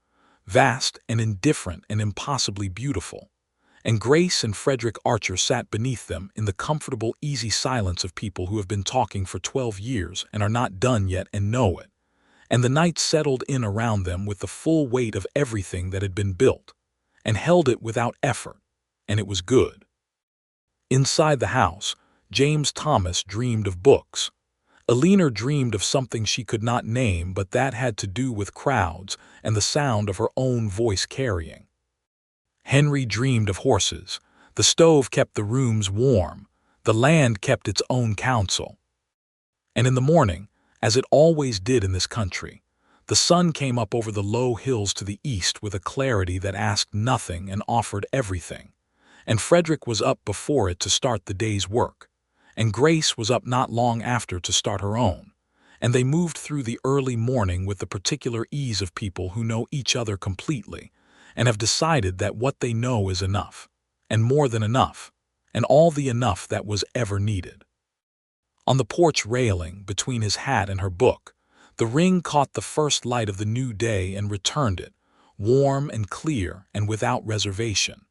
vast and indifferent and impossibly beautiful. And Grace and Frederick Archer sat beneath them in the comfortable, easy silence of people who have been talking for 12 years and are not done yet and know it. And the night settled in around them with the full weight of everything that had been built, and held it without effort, and it was good. Inside the house, James Thomas dreamed of books. Eleanor dreamed of something she could not name, but that had to do with crowds and the sound of her own voice carrying. Henry dreamed of horses. The stove kept the rooms warm. The land kept its own counsel. And in the morning, as it always did in this country, the sun came up over the low hills to the east with a clarity that asked nothing and offered everything. And Frederick was up before it to start the day's work, and Grace was up not long after to start her own, and they moved through the early morning with the particular ease of people who know each other completely and have decided that what they know is enough, and more than enough, and all the enough that was ever needed. On the porch railing, between his hat and her book, the ring caught the first light of the new day and returned it, warm and clear and without reservation.